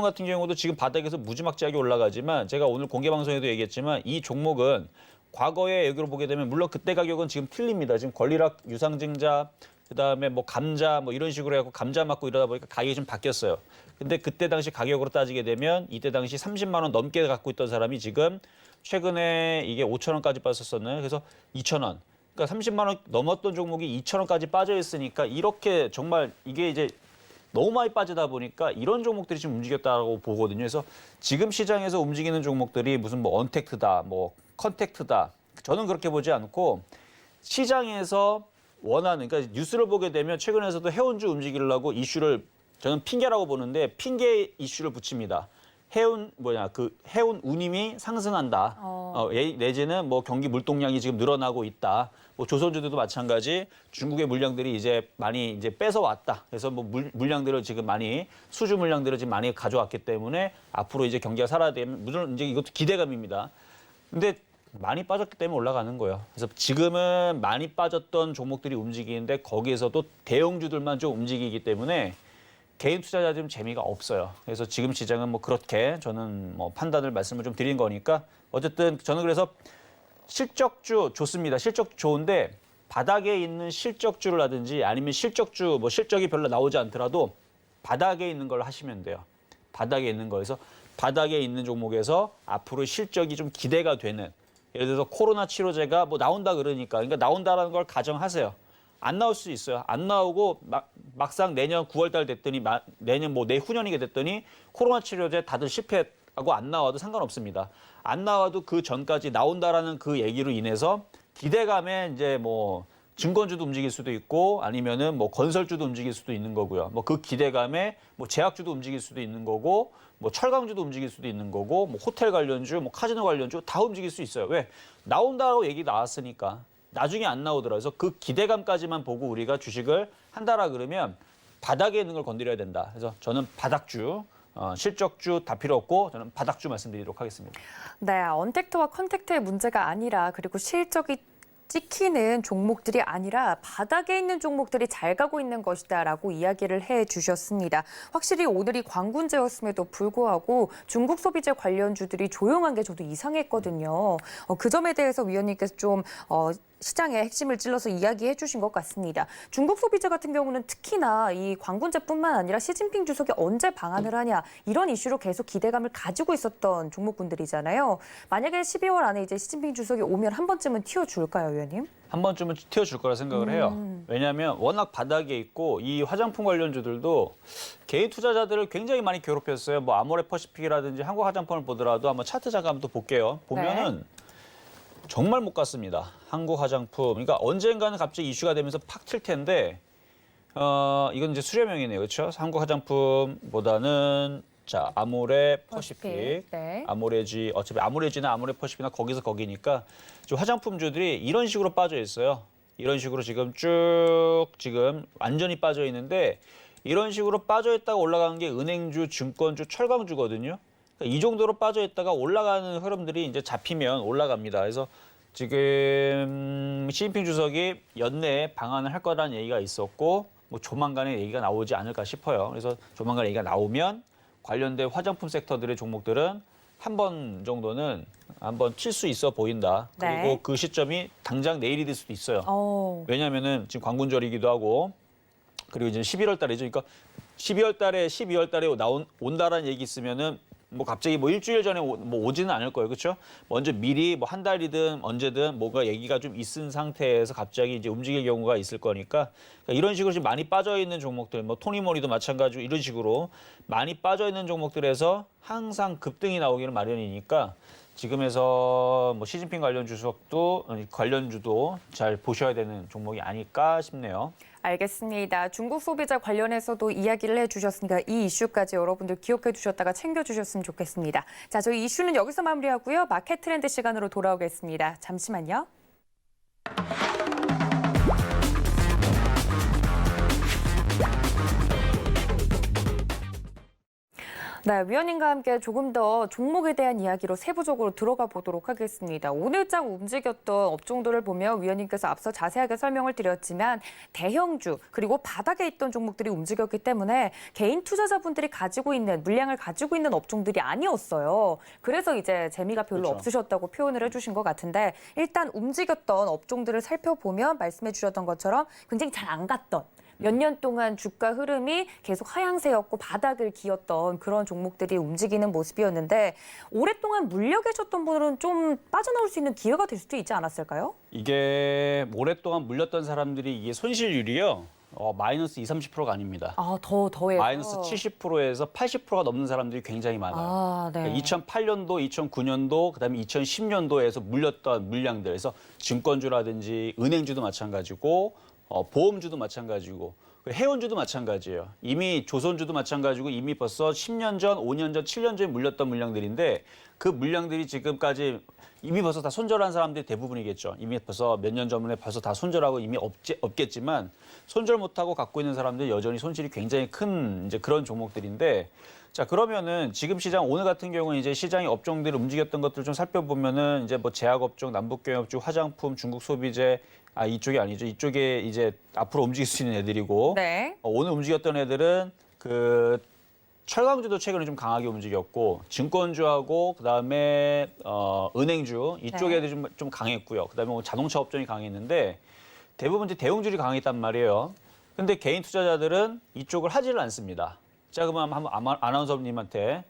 같은 경우도 지금 바닥에서 무지막지하게 올라가지만 제가 오늘 공개 방송에도 얘기했지만 이 종목은 과거에 여기로 보게 되면 물론 그때 가격은 지금 틀립니다. 지금 권리락 유상증자 그다음에 뭐 감자 뭐 이런 식으로 해갖고 감자 맞고 이러다 보니까 가격이 좀 바뀌었어요. 근데 그때 당시 가격으로 따지게 되면 이때 당시 30만 원 넘게 갖고 있던 사람이 지금 최근에 이게 5천 원까지 빠졌었나요? 그래서 2천 원. 그러니까 30만 원 넘었던 종목이 2천 원까지 빠져 있으니까 이렇게 정말 이게 이제 너무 많이 빠지다 보니까 이런 종목들이 좀 움직였다고 보거든요. 그래서 지금 시장에서 움직이는 종목들이 무슨 뭐 언택트다, 뭐 컨택트다. 저는 그렇게 보지 않고 시장에서 원하는 그러니까 뉴스를 보게 되면 최근에서도 해운주 움직이려고 이슈를 저는 핑계라고 보는데 핑계 이슈를 붙입니다. 해운 해운 운임이 상승한다. 내지는 뭐 경기 물동량이 지금 늘어나고 있다. 뭐 조선주들도 마찬가지. 중국의 물량들이 이제 많이 이제 뺏어왔다. 그래서 뭐 물량들을 지금 많이 수주 물량들을 지금 많이 가져왔기 때문에 앞으로 이제 경기가 살아야 되면 물론 이제 이것도 기대감입니다. 근데 많이 빠졌기 때문에 올라가는 거예요. 그래서 지금은 많이 빠졌던 종목들이 움직이는데 거기에서도 대형주들만 좀 움직이기 때문에 개인 투자자 좀 재미가 없어요. 그래서 지금 시장은 뭐 그렇게 저는 뭐 판단을 말씀을 좀 드린 거니까 어쨌든 저는 그래서 실적주 좋습니다. 실적 좋은데 바닥에 있는 실적주라든지 아니면 실적주 뭐 실적이 별로 나오지 않더라도 바닥에 있는 걸 하시면 돼요. 바닥에 있는 거에서 바닥에 있는 종목에서 앞으로 실적이 좀 기대가 되는 예를 들어서 코로나 치료제가 뭐 나온다 그러니까 나온다라는 걸 가정하세요. 안 나올 수 있어요. 안 나오고 막상 내년 9월 달 됐더니 내년 뭐 내후년이게 됐더니 코로나 치료제 다들 실패하고 안 나와도 상관없습니다. 안 나와도 그 전까지 나온다라는 그 얘기로 인해서 기대감에 이제 뭐 증권주도 움직일 수도 있고 아니면은 뭐 건설주도 움직일 수도 있는 거고요. 뭐 그 기대감에 뭐 제약주도 움직일 수도 있는 거고 뭐 철강주도 움직일 수도 있는 거고 뭐 호텔 관련주, 뭐 카지노 관련주 다 움직일 수 있어요. 왜? 나온다고 얘기 나왔으니까. 나중에 안 나오더라고요. 그래서 그 기대감까지만 보고 우리가 주식을 한다라 그러면 바닥에 있는 걸 건드려야 된다. 그래서 저는 바닥주 실적주 다 필요 없고 저는 바닥주 말씀드리도록 하겠습니다. 네, 언택트와 컨택트의 문제가 아니라 그리고 실적이 찍히는 종목들이 아니라 바닥에 있는 종목들이 잘 가고 있는 것이다라고 이야기를 해주셨습니다. 확실히 오늘이 광군제였음에도 불구하고 중국 소비재 관련주들이 조용한 게 저도 이상했거든요. 그 점에 대해서 위원님께서 좀 시장의 핵심을 찔러서 이야기해 주신 것 같습니다. 중국 소비재 같은 경우는 특히나 이 광군제뿐만 아니라 시진핑 주석이 언제 방한을 하냐 이런 이슈로 계속 기대감을 가지고 있었던 종목군들이잖아요. 만약에 12월 안에 이제 시진핑 주석이 오면 한 번쯤은 튀어줄까요, 위원님? 한 번쯤은 튀어줄 거라 생각을 해요. 왜냐하면 워낙 바닥에 있고 이 화장품 관련주들도 개인 투자자들을 굉장히 많이 괴롭혔어요. 뭐 아모레퍼시픽이라든지 한국화장품을 보더라도 한번 차트 잠깐 한번 또 볼게요. 보면은 정말 못 갔습니다. 한국 화장품. 그러니까 언젠가는 갑자기 이슈가 되면서 팍 튈 텐데 이건 이제 수렴형이네요. 그렇죠? 한국 화장품보다는 자, 아모레 퍼시픽. 네. 아모레지 어차피 아모레지나 아모레 퍼시픽이나 거기서 거기니까 지금 화장품주들이 이런 식으로 빠져 있어요. 이런 식으로 지금 쭉 지금 완전히 빠져 있는데 이런 식으로 빠져 있다가 올라가는 게 은행주, 증권주, 철강주거든요. 이 정도로 빠져 있다가 올라가는 흐름들이 이제 잡히면 올라갑니다. 그래서 지금 시진핑 주석이 연내에 방한을 할 거라는 얘기가 있었고 뭐 조만간에 얘기가 나오지 않을까 싶어요. 그래서 조만간 얘기가 나오면 관련된 화장품 섹터들의 종목들은 한 번 정도는 한번 칠 수 있어 보인다. 그리고 네. 그 시점이 당장 내일이 될 수도 있어요. 왜냐하면은 지금 광군절이기도 하고 그리고 이제 11월 달이죠. 그러니까 12월 달에 온다라는 얘기 있으면은 뭐 갑자기 뭐 일주일 전에 오지는 않을 거예요. 그렇죠? 먼저 미리 뭐 한 달이든 언제든 뭐가 얘기가 좀 있은 상태에서 갑자기 이제 움직일 경우가 있을 거니까 이런 식으로 지금 많이 빠져 있는 종목들 뭐 토니모니도 마찬가지고 이런 식으로 많이 빠져 있는 종목들에서 항상 급등이 나오기는 마련이니까 지금에서 뭐 시진핑 관련주도 잘 보셔야 되는 종목이 아닐까 싶네요. 알겠습니다. 중국 소비자 관련해서도 이야기를 해주셨으니까 이 이슈까지 여러분들 기억해 두셨다가 챙겨주셨으면 좋겠습니다. 자, 저희 이슈는 여기서 마무리하고요. 마켓 트렌드 시간으로 돌아오겠습니다. 잠시만요. 네, 위원님과 함께 조금 더 종목에 대한 이야기로 세부적으로 들어가 보도록 하겠습니다. 오늘장 움직였던 업종들을 보면 위원님께서 앞서 자세하게 설명을 드렸지만 대형주 그리고 바닥에 있던 종목들이 움직였기 때문에 개인 투자자분들이 가지고 있는 물량을 가지고 있는 업종들이 아니었어요. 그래서 이제 재미가 별로 그렇죠. 없으셨다고 표현을 해주신 것 같은데 일단 움직였던 업종들을 살펴보면 말씀해 주셨던 것처럼 굉장히 잘 안 갔던 몇 년 동안 주가 흐름이 계속 하향세였고 바닥을 기었던 그런 종목들이 움직이는 모습이었는데 오랫동안 물려 계셨던 분들은 좀 빠져나올 수 있는 기회가 될 수도 있지 않았을까요? 이게 오랫동안 물렸던 사람들이 이게 손실률이요. 마이너스 20, 30%가 아닙니다. 더해서. 마이너스 70%에서 80%가 넘는 사람들이 굉장히 많아요. 네. 그러니까 2008년도, 2009년도, 그다음에 2010년도에서 물렸던 물량들, 그래서 증권주라든지 은행주도 마찬가지고 보험주도 마찬가지고 해운주도 마찬가지예요. 이미 조선주도 마찬가지고 이미 벌써 10년 전, 5년 전, 7년 전에 물렸던 물량들인데 그 물량들이 지금까지 이미 벌써 다 손절한 사람들이 대부분이겠죠. 이미 벌써 몇 년 전에 벌써 다 손절하고 이미 없겠지만 손절 못하고 갖고 있는 사람들 여전히 손실이 굉장히 큰 이제 그런 종목들인데 자, 그러면은 지금 시장 오늘 같은 경우는 이제 시장의 업종들을 움직였던 것들을 좀 살펴보면은 이제 뭐 제약업종, 남북경협주, 화장품, 중국 소비재 이쪽이 아니죠. 이쪽에 이제 앞으로 움직일 수 있는 애들이고 네. 오늘 움직였던 애들은 그 철강주도 최근에 좀 강하게 움직였고 증권주하고 그다음에 은행주 이쪽 네. 애들이 좀 강했고요. 그다음에 뭐 자동차 업종이 강했는데 대부분 이제 대형주들이 강했단 말이에요. 근데 개인 투자자들은 이쪽을 하지를 않습니다. 자, 그럼 한번 아나운서님한테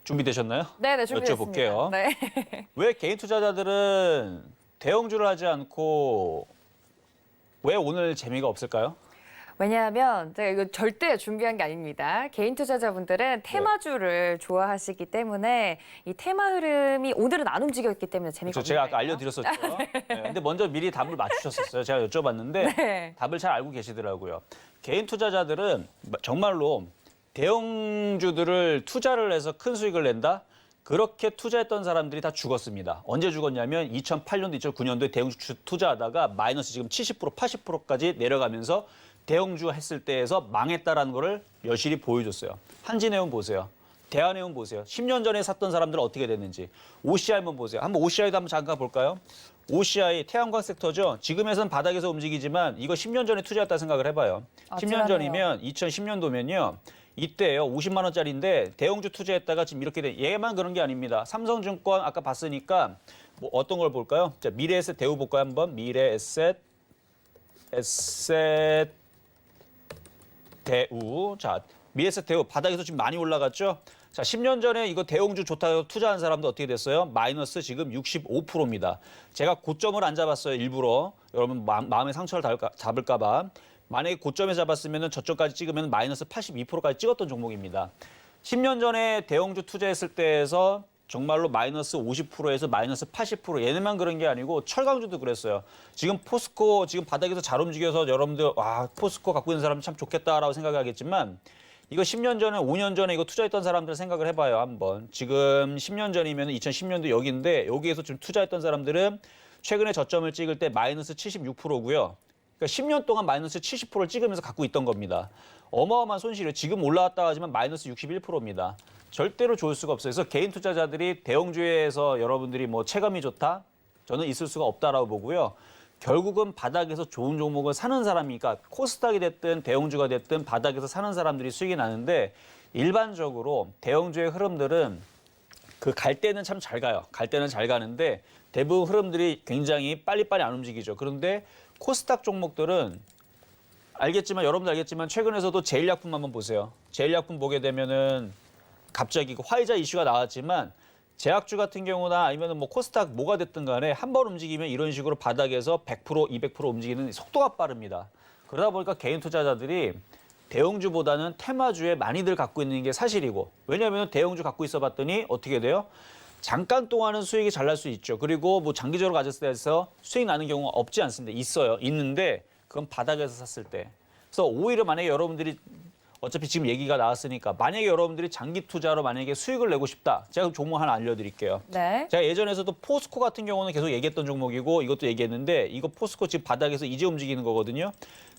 준비되셨나요? 네, 준비됐습니다. 여쭤볼게요. 네. 왜 개인 투자자들은 대형주를 하지 않고 왜 오늘 재미가 없을까요? 왜냐하면 제가 이거 절대 준비한 게 아닙니다. 개인 투자자분들은 테마주를 좋아하시기 때문에 이 테마 흐름이 오늘은 안 움직였기 때문에 재미가 그렇죠. 없는 제가 아까 거예요. 알려드렸었죠. 네, 근데 먼저 미리 답을 맞추셨었어요. 제가 여쭤봤는데 네. 답을 잘 알고 계시더라고요. 개인 투자자들은 정말로 대형주들을 투자를 해서 큰 수익을 낸다? 그렇게 투자했던 사람들이 다 죽었습니다. 언제 죽었냐면 2008년도, 2009년도에 대형주 투자하다가 마이너스 지금 70%, 80%까지 내려가면서 대형주 했을 때에서 망했다라는 거를 여실히 보여줬어요. 한진해운 보세요. 대한해운 보세요. 10년 전에 샀던 사람들은 어떻게 됐는지. OCI 한번 보세요. 한번 OCI도 한번 잠깐 볼까요? OCI 태양광 섹터죠. 지금에선 바닥에서 움직이지만 이거 10년 전에 투자했다 생각을 해봐요. 10년 전이면 2010년도면요. 이때요. 50만 원짜리인데 대형주 투자했다가 지금 이렇게 돼. 얘만 그런 게 아닙니다. 삼성증권 아까 봤으니까 뭐 어떤 걸 볼까요? 자, 미래에셋 대우 볼까요? 한번 미래에셋 대우. 자, 미래에셋 대우 바닥에서 지금 많이 올라갔죠? 자, 10년 전에 이거 대형주 좋다고 투자한 사람도 어떻게 됐어요? 마이너스 지금 65%입니다. 제가 고점을 안 잡았어요, 일부러. 여러분 마음의 상처를 잡을까 봐. 만약에 고점에 잡았으면 저점까지 찍으면 마이너스 82%까지 찍었던 종목입니다. 10년 전에 대형주 투자했을 때에서 정말로 마이너스 50%에서 마이너스 80% 얘네만 그런 게 아니고 철강주도 그랬어요. 지금 포스코 지금 바닥에서 잘 움직여서 여러분들 와 포스코 갖고 있는 사람 참 좋겠다라고 생각하겠지만 이거 10년 전에 5년 전에 이거 투자했던 사람들 생각을 해봐요 한번. 지금 10년 전이면 2010년도 여기인데 여기에서 지금 투자했던 사람들은 최근에 저점을 찍을 때 마이너스 76%고요. 그러니까 10년 동안 마이너스 70%를 찍으면서 갖고 있던 겁니다. 어마어마한 손실이에요. 지금 올라왔다 하지만 마이너스 61%입니다. 절대로 좋을 수가 없어요. 그래서 개인 투자자들이 대형주에서 여러분들이 뭐 체감이 좋다? 저는 있을 수가 없다라고 보고요. 결국은 바닥에서 좋은 종목을 사는 사람이니까 코스닥이 됐든 대형주가 됐든 바닥에서 사는 사람들이 수익이 나는데 일반적으로 대형주의 흐름들은 그 갈 때는 참 잘 가요. 갈 때는 잘 가는데 대부분 흐름들이 굉장히 빨리빨리 안 움직이죠. 그런데 코스닥 종목들은 알겠지만 여러분들 알겠지만 최근에서도 제일약품 한번 보세요. 제일약품 보게 되면은 갑자기 화이자 이슈가 나왔지만 제약주 같은 경우나 아니면 뭐 코스닥 뭐가 됐든 간에 한 번 움직이면 이런 식으로 바닥에서 100%, 200% 움직이는 속도가 빠릅니다. 그러다 보니까 개인 투자자들이 대형주보다는 테마주에 많이들 갖고 있는 게 사실이고 왜냐하면 대형주 갖고 있어 봤더니 어떻게 돼요? 잠깐 동안은 수익이 잘 날 수 있죠. 그리고 뭐 장기적으로 가졌을 때에서 수익 나는 경우가 없지 않습니다. 있어요. 있는데 그건 바닥에서 샀을 때. 그래서 오히려 만약에 여러분들이 어차피 지금 얘기가 나왔으니까 만약에 여러분들이 장기 투자로 만약에 수익을 내고 싶다. 제가 종목 하나 알려드릴게요. 네. 제가 예전에서도 포스코 같은 경우는 계속 얘기했던 종목이고 이것도 얘기했는데 이거 포스코 지금 바닥에서 이제 움직이는 거거든요.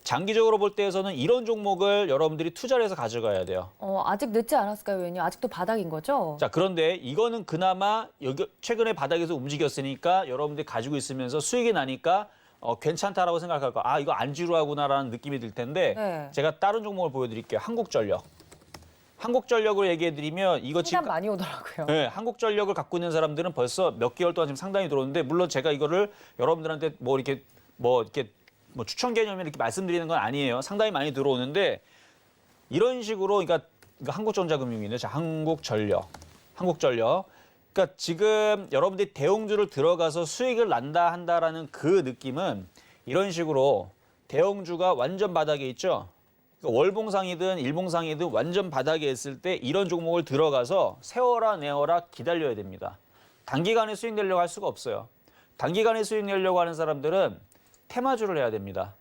장기적으로 볼 때에서는 이런 종목을 여러분들이 투자를 해서 가져가야 돼요. 아직 늦지 않았을까요, 의원님? 아직도 바닥인 거죠? 자, 그런데 이거는 그나마 여기 최근에 바닥에서 움직였으니까 여러분들이 가지고 있으면서 수익이 나니까 괜찮다라고 생각할 거. 아, 이거 안 지루하구나라는 느낌이 들 텐데 네. 제가 다른 종목을 보여드릴게요. 한국전력. 한국전력으로 얘기해드리면 이거 지금 많이 오더라고요. 네, 한국전력을 갖고 있는 사람들은 벌써 몇 개월 동안 지금 상당히 들어오는데 물론 제가 이거를 여러분들한테 뭐 추천 개념을 이렇게 말씀드리는 건 아니에요. 상당히 많이 들어오는데 이런 식으로 그러니까 한국전자금융인데 자, 한국전력. 그러니까 지금 여러분들이 대형주를 들어가서 수익을 난다 한다라는 그 느낌은 이런 식으로 대형주가 완전 바닥에 있죠. 그러니까 월봉상이든 일봉상이든 완전 바닥에 있을 때 이런 종목을 들어가서 세워라 내어라 기다려야 됩니다. 단기간에 수익 내려고 할 수가 없어요. 단기간에 수익 내려고 하는 사람들은 테마주를 해야 됩니다.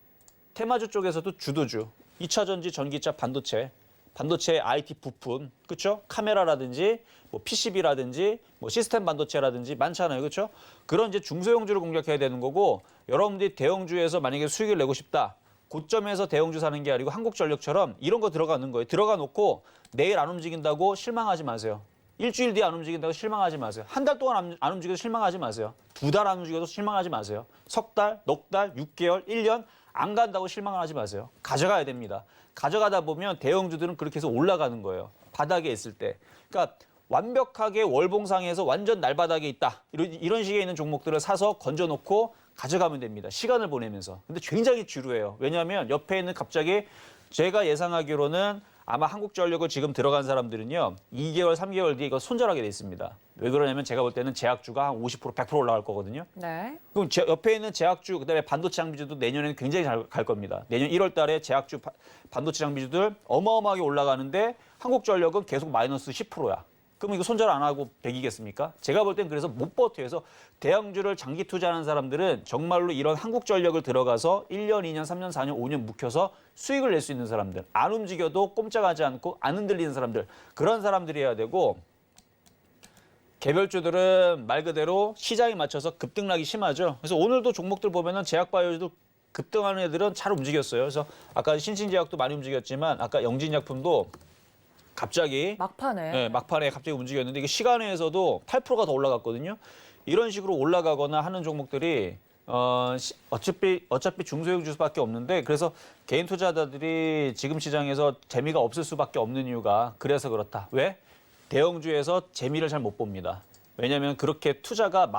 테마주 쪽에서도 주도주, 2차전지, 전기차, 반도체 IT 부품, 그렇죠? 카메라라든지 뭐 PCB라든지 뭐 시스템 반도체라든지 많잖아요. 그렇죠? 그런 이제 중소형주를 공략해야 되는 거고 여러분들이 대형주에서 만약에 수익을 내고 싶다. 고점에서 대형주 사는 게 아니고 한국전력처럼 이런 거 들어가는 거예요. 들어가 놓고 내일 안 움직인다고 실망하지 마세요. 일주일 뒤에 안 움직인다고 실망하지 마세요. 한 달 동안 안 움직여도 실망하지 마세요. 2달 안 움직여도 실망하지 마세요. 석 달, 넉 달, 6개월, 1년 안 간다고 실망을 하지 마세요. 가져가야 됩니다. 가져가다 보면 대형주들은 그렇게 해서 올라가는 거예요. 바닥에 있을 때. 그러니까 완벽하게 월봉상에서 완전 날바닥에 있다. 이런 식의 있는 종목들을 사서 건져놓고 가져가면 됩니다. 시간을 보내면서. 근데 굉장히 지루해요. 왜냐하면 옆에 있는 갑자기 제가 예상하기로는 아마 한국전력을 지금 들어간 사람들은요. 2개월, 3개월 뒤에 이거 손절하게 돼 있습니다. 왜 그러냐면 제가 볼 때는 제약주가 한 50%, 100% 올라갈 거거든요. 네. 그럼 옆에 있는 제약주, 그다음에 반도체 장비주도 내년에는 굉장히 잘 갈 겁니다. 내년 1월 달에 제약주, 반도체 장비주들 어마어마하게 올라가는데 한국전력은 계속 마이너스 10%야. 그럼 이거 손절 안 하고 100이겠습니까? 제가 볼 땐 그래서 못 버텨요. 그래서 대형주를 장기 투자하는 사람들은 정말로 이런 한국전력을 들어가서 1년, 2년, 3년, 4년, 5년 묵혀서 수익을 낼 수 있는 사람들. 안 움직여도 꼼짝하지 않고 안 흔들리는 사람들. 그런 사람들이어야 되고 개별주들은 말 그대로 시장에 맞춰서 급등락이 심하죠. 그래서 오늘도 종목들 보면은 제약바이오도 급등하는 애들은 잘 움직였어요. 그래서 아까 신신제약도 많이 움직였지만 아까 영진약품도 갑자기 막판에. 네, 막판에 갑자기 움직였는데 이게 시간에서도 8%가 더 올라갔거든요. 이런 식으로 올라가거나 하는 종목들이 어차피 중소형 주수밖에 없는데 그래서 개인 투자자들이 지금 시장에서 재미가 없을 수밖에 없는 이유가 그래서 그렇다. 왜? 대형주에서 재미를 잘 못 봅니다. 왜냐하면 그렇게 투자가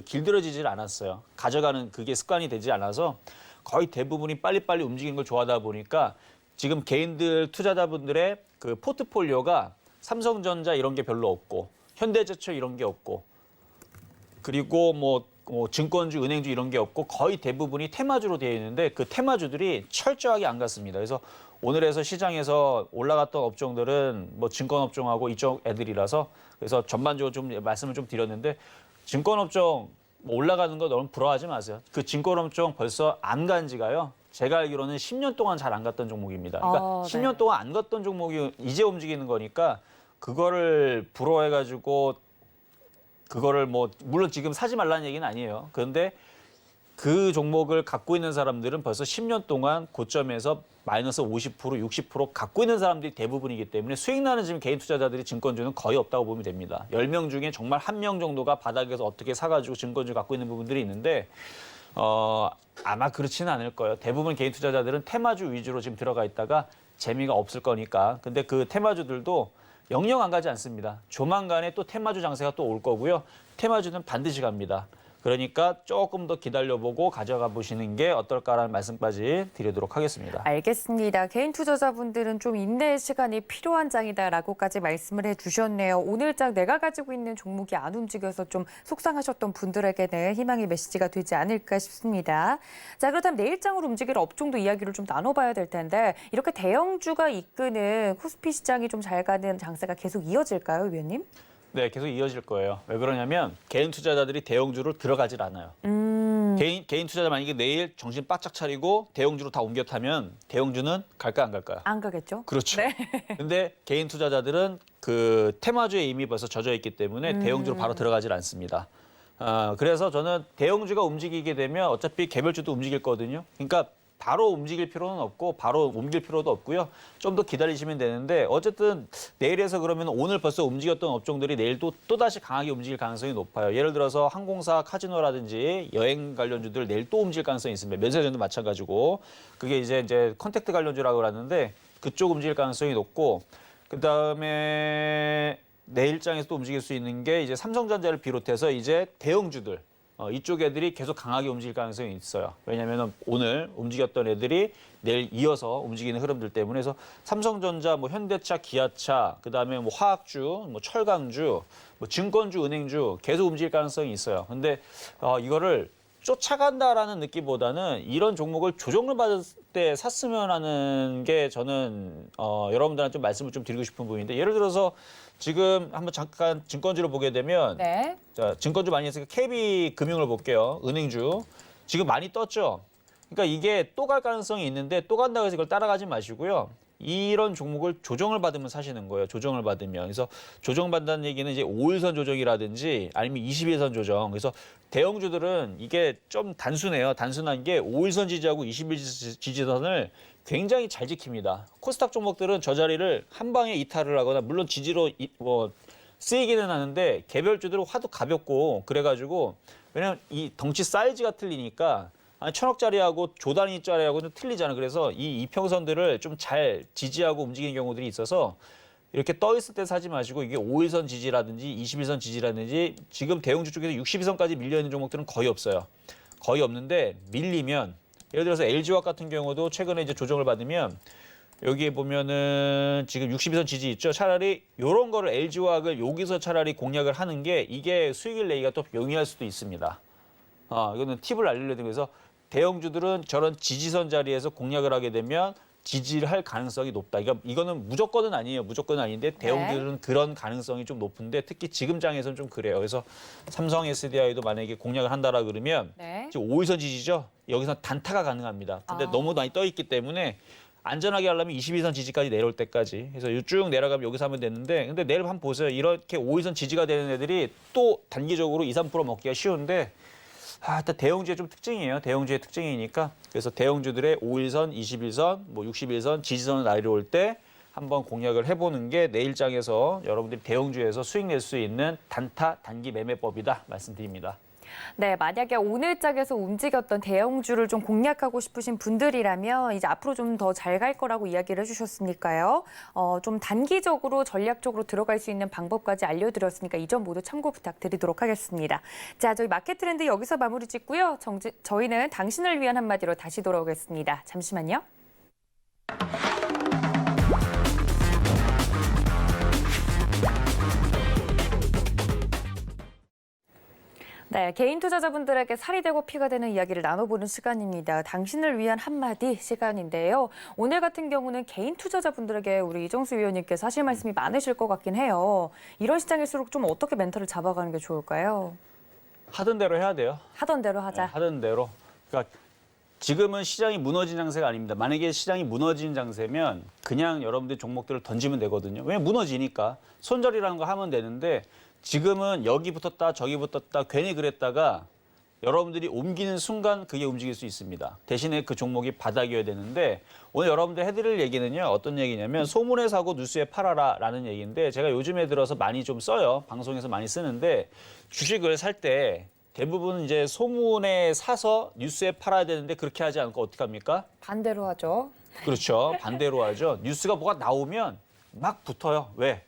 길들여지질 않았어요. 가져가는 그게 습관이 되지 않아서 거의 대부분이 빨리빨리 움직이는 걸 좋아하다 보니까 지금 개인들 투자자분들의 그 포트폴리오가 삼성전자 이런 게 별로 없고 현대제철 이런 게 없고 그리고 뭐 증권주, 은행주 이런 게 없고 거의 대부분이 테마주로 되어 있는데 그 테마주들이 철저하게 안 갔습니다. 그래서 오늘에서 시장에서 올라갔던 업종들은 뭐 증권업종하고 이쪽 애들이라서 그래서 전반적으로 좀 말씀을 좀 드렸는데 증권업종 올라가는 거 너무 부러워하지 마세요. 그 증권업종 벌써 안 간 지가요. 제가 알기로는 10년 동안 잘 안 갔던 종목입니다. 그러니까 10년 동안 안 갔던 종목이 이제 움직이는 거니까 그거를 부러워해가지고 그거를 뭐 물론 지금 사지 말라는 얘기는 아니에요. 그런데 그 종목을 갖고 있는 사람들은 벌써 10년 동안 고점에서 마이너스 50%, 60% 갖고 있는 사람들이 대부분이기 때문에 수익 나는 지금 개인 투자자들이 증권주는 거의 없다고 보면 됩니다. 10명 중에 정말 1명 정도가 바닥에서 어떻게 사가지고 증권주 갖고 있는 부분들이 있는데 아마 그렇지는 않을 거예요. 대부분 개인 투자자들은 테마주 위주로 지금 들어가 있다가 재미가 없을 거니까. 근데 그 테마주들도 영영 안 가지 않습니다. 조만간에 또 테마주 장세가 또 올 거고요. 테마주는 반드시 갑니다. 그러니까 조금 더 기다려보고 가져가 보시는 게 어떨까라는 말씀까지 드리도록 하겠습니다. 알겠습니다. 개인 투자자분들은 좀 인내의 시간이 필요한 장이다라고까지 말씀을 해주셨네요. 오늘 장 내가 가지고 있는 종목이 안 움직여서 좀 속상하셨던 분들에게는 희망의 메시지가 되지 않을까 싶습니다. 자, 그렇다면 내일 장으로 움직일 업종도 이야기를 좀 나눠봐야 될 텐데 이렇게 대형주가 이끄는 코스피 시장이 좀 잘 가는 장세가 계속 이어질까요, 위원님? 네, 계속 이어질 거예요. 왜 그러냐면 개인 투자자들이 대형주로 들어가질 않아요. 개인 투자자 만약에 내일 정신 바짝 차리고 대형주로 다 옮겨 타면 대형주는 갈까 안 갈까요? 안 가겠죠? 그렇죠. 근데 개인 투자자들은 그 테마주에 이미 벌써 젖어 있기 때문에 대형주로 바로 들어가질 않습니다. 그래서 저는 대형주가 움직이게 되면 어차피 개별주도 움직일 거거든요. 그러니까 바로 움직일 필요는 없고 바로 옮길 필요도 없고요. 좀 더 기다리시면 되는데 어쨌든 내일에서 그러면 오늘 벌써 움직였던 업종들이 내일 또다시 강하게 움직일 가능성이 높아요. 예를 들어서 항공사, 카지노라든지 여행 관련주들 내일 또 움직일 가능성이 있습니다. 면세점도 마찬가지고 그게 이제 컨택트 관련주라고 하는데 그쪽 움직일 가능성이 높고 그다음에 내일장에서 또 움직일 수 있는 게 이제 삼성전자를 비롯해서 이제 대형주들 이쪽 애들이 계속 강하게 움직일 가능성이 있어요. 왜냐하면 오늘 움직였던 애들이 내일 이어서 움직이는 흐름들 때문에 그래서 삼성전자, 뭐 현대차, 기아차, 그다음에 뭐 화학주, 뭐 철강주, 뭐 증권주, 은행주 계속 움직일 가능성이 있어요. 근데 이거를 쫓아간다라는 느낌보다는 이런 종목을 조정을 받을 때 샀으면 하는 게 저는 여러분들한테 좀 말씀을 좀 드리고 싶은 부분인데 예를 들어서 지금 한번 잠깐 증권주를 보게 되면 네. 자, 증권주 많이 했으니까 KB금융을 볼게요. 은행주. 지금 많이 떴죠. 그러니까 이게 또 갈 가능성이 있는데 또 간다고 해서 이걸 따라가지 마시고요. 이런 종목을 조정을 받으면 사시는 거예요. 조정을 받으면. 그래서 조정받는다는 얘기는 이제 5일선 조정이라든지 아니면 21선 조정. 그래서 대형주들은 이게 좀 단순해요. 단순한 게 5일선 지지하고 21선 지지선을 굉장히 잘 지킵니다. 코스닥 종목들은 저 자리를 한 방에 이탈을 하거나 물론 지지로 쓰이기는 하는데 개별주들은 화도 가볍고 그래가지고 왜냐면 이 덩치 사이즈가 틀리니까 1,000억짜리하고 조단위짜리하고는 틀리잖아요. 그래서 이 이평선들을 좀 잘 지지하고 움직이는 경우들이 있어서 이렇게 떠 있을 때 사지 마시고 이게 5일선 지지라든지 21선 지지라든지 지금 대형주 쪽에서 62선까지 밀려 있는 종목들은 거의 없어요. 거의 없는데 밀리면 예를 들어서 LG화학 같은 경우도 최근에 이제 조정을 받으면 여기에 보면은 지금 62선 지지 있죠. 차라리 이런 거를 LG화학을 여기서 차라리 공략을 하는 게 이게 수익을 내기가 또 용이할 수도 있습니다. 이거는 팁을 알려드리기 위해서 대형주들은 저런 지지선 자리에서 공략을 하게 되면 지지를 할 가능성이 높다. 이거는 무조건은 아니에요. 무조건은 아닌데 대형주들은 그런 가능성이 좀 높은데 특히 지금 장에서는 좀 그래요. 그래서 삼성 SDI도 만약에 공략을 한다라 그러면 지금 5일선 지지죠. 여기서 단타가 가능합니다. 근데 너무 많이 떠 있기 때문에 안전하게 하려면 22선 지지까지 내려올 때까지. 그래서 쭉 내려가면 여기서 하면 되는데 근데 내일 한번 보세요. 이렇게 5일선 지지가 되는 애들이 또 단기적으로 2, 3% 먹기가 쉬운데 일단 대형주의 좀 특징이에요. 대형주의 특징이니까. 그래서 대형주들의 5일선, 21선, 뭐 61선, 지지선을 내려올 때 한번 공략을 해보는 게 내일장에서 여러분들이 대형주에서 수익 낼 수 있는 단타 단기 매매법이다 말씀드립니다. 네, 만약에 오늘 짝에서 움직였던 대형주를 좀 공략하고 싶으신 분들이라면 이제 앞으로 좀 더 잘 갈 거라고 이야기를 해주셨으니까요. 좀 단기적으로 전략적으로 들어갈 수 있는 방법까지 알려드렸으니까 이 점 모두 참고 부탁드리도록 하겠습니다. 자, 저희 마켓 트렌드 여기서 마무리 짓고요. 저희는 당신을 위한 한마디로 다시 돌아오겠습니다. 잠시만요. 네, 개인 투자자분들에게 살이 되고 피가 되는 이야기를 나눠보는 시간입니다. 당신을 위한 한마디 시간인데요. 오늘 같은 경우는 개인 투자자분들에게 우리 이정수 위원님께서 하실 말씀이 많으실 것 같긴 해요. 이런 시장일수록 좀 어떻게 멘탈을 잡아가는 게 좋을까요? 하던 대로 해야 돼요. 하던 대로 하자. 네, 하던 대로. 그러니까 지금은 시장이 무너진 장세가 아닙니다. 만약에 시장이 무너진 장세면 그냥 여러분들 종목들을 던지면 되거든요. 왜냐면 무너지니까. 손절이라는 거 하면 되는데 지금은 여기 붙었다 저기 붙었다 괜히 그랬다가 여러분들이 옮기는 순간 그게 움직일 수 있습니다. 대신에 그 종목이 바닥이어야 되는데 오늘 여러분들 해드릴 얘기는요. 어떤 얘기냐면 소문에 사고 뉴스에 팔아라 라는 얘기인데 제가 요즘에 들어서 많이 좀 써요. 방송에서 많이 쓰는데 주식을 살 때 대부분 이제 소문에 사서 뉴스에 팔아야 되는데 그렇게 하지 않고 어떻게 합니까? 반대로 하죠. 그렇죠. 반대로 하죠. 뉴스가 뭐가 나오면 막 붙어요. 왜?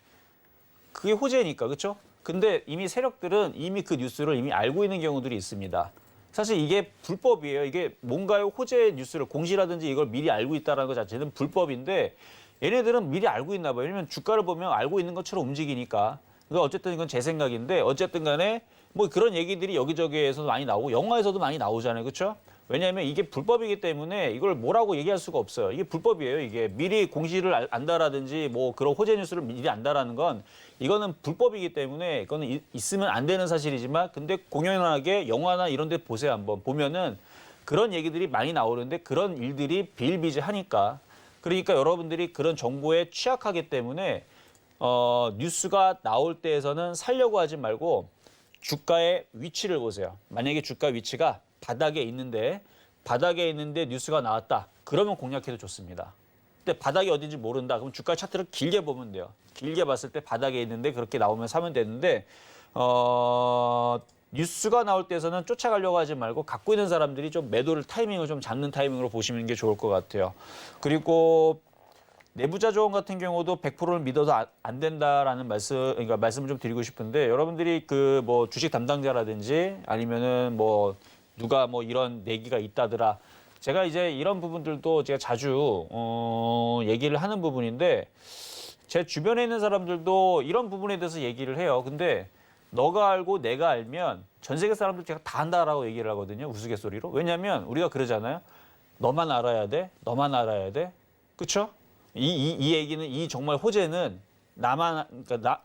그게 호재니까. 그렇죠? 근데 이미 세력들은 이미 그 뉴스를 이미 알고 있는 경우들이 있습니다. 사실 이게 불법이에요. 이게 뭔가요? 호재 뉴스를 공시라든지 이걸 미리 알고 있다는 것 자체는 불법인데 얘네들은 미리 알고 있나 봐요. 왜냐면 주가를 보면 알고 있는 것처럼 움직이니까. 그러니까 어쨌든 이건 제 생각인데 어쨌든 간에 뭐 그런 얘기들이 여기저기에서도 많이 나오고 영화에서도 많이 나오잖아요. 그렇죠? 왜냐하면 이게 불법이기 때문에 이걸 뭐라고 얘기할 수가 없어요. 이게 불법이에요. 이게 미리 공시를 안다라든지 뭐 그런 호재 뉴스를 미리 안다라는 건 이거는 불법이기 때문에 이거는 있으면 안 되는 사실이지만 근데 공연하게 영화나 이런 데 보세요. 한번 보면은 그런 얘기들이 많이 나오는데 그런 일들이 비일비재하니까 그러니까 여러분들이 그런 정보에 취약하기 때문에 뉴스가 나올 때에서는 살려고 하지 말고 주가의 위치를 보세요. 만약에 주가 위치가 바닥에 있는데 뉴스가 나왔다. 그러면 공략해도 좋습니다. 근데 바닥이 어딘지 모른다. 그럼 주가 차트를 길게 보면 돼요. 길게 봤을 때 바닥에 있는데 그렇게 나오면 사면 되는데 뉴스가 나올 때에서는 쫓아가려고 하지 말고 갖고 있는 사람들이 좀 매도를 타이밍을 좀 잡는 타이밍으로 보시는 게 좋을 것 같아요. 그리고 내부자 조언 같은 경우도 100%를 믿어도 안 된다라는 말씀을 좀 드리고 싶은데 여러분들이 그 뭐 주식 담당자라든지 아니면은 뭐 누가 뭐 이런 내기가 있다더라. 제가 이제 이런 부분들도 제가 자주 얘기를 하는 부분인데 제 주변에 있는 사람들도 이런 부분에 대해서 얘기를 해요. 근데 너가 알고 내가 알면 전 세계 사람들 제가 다 안다라고 얘기를 하거든요. 우스갯소리로. 왜냐하면 우리가 그러잖아요. 너만 알아야 돼. 너만 알아야 돼. 그렇죠? 이 얘기는 이 정말 호재는 나만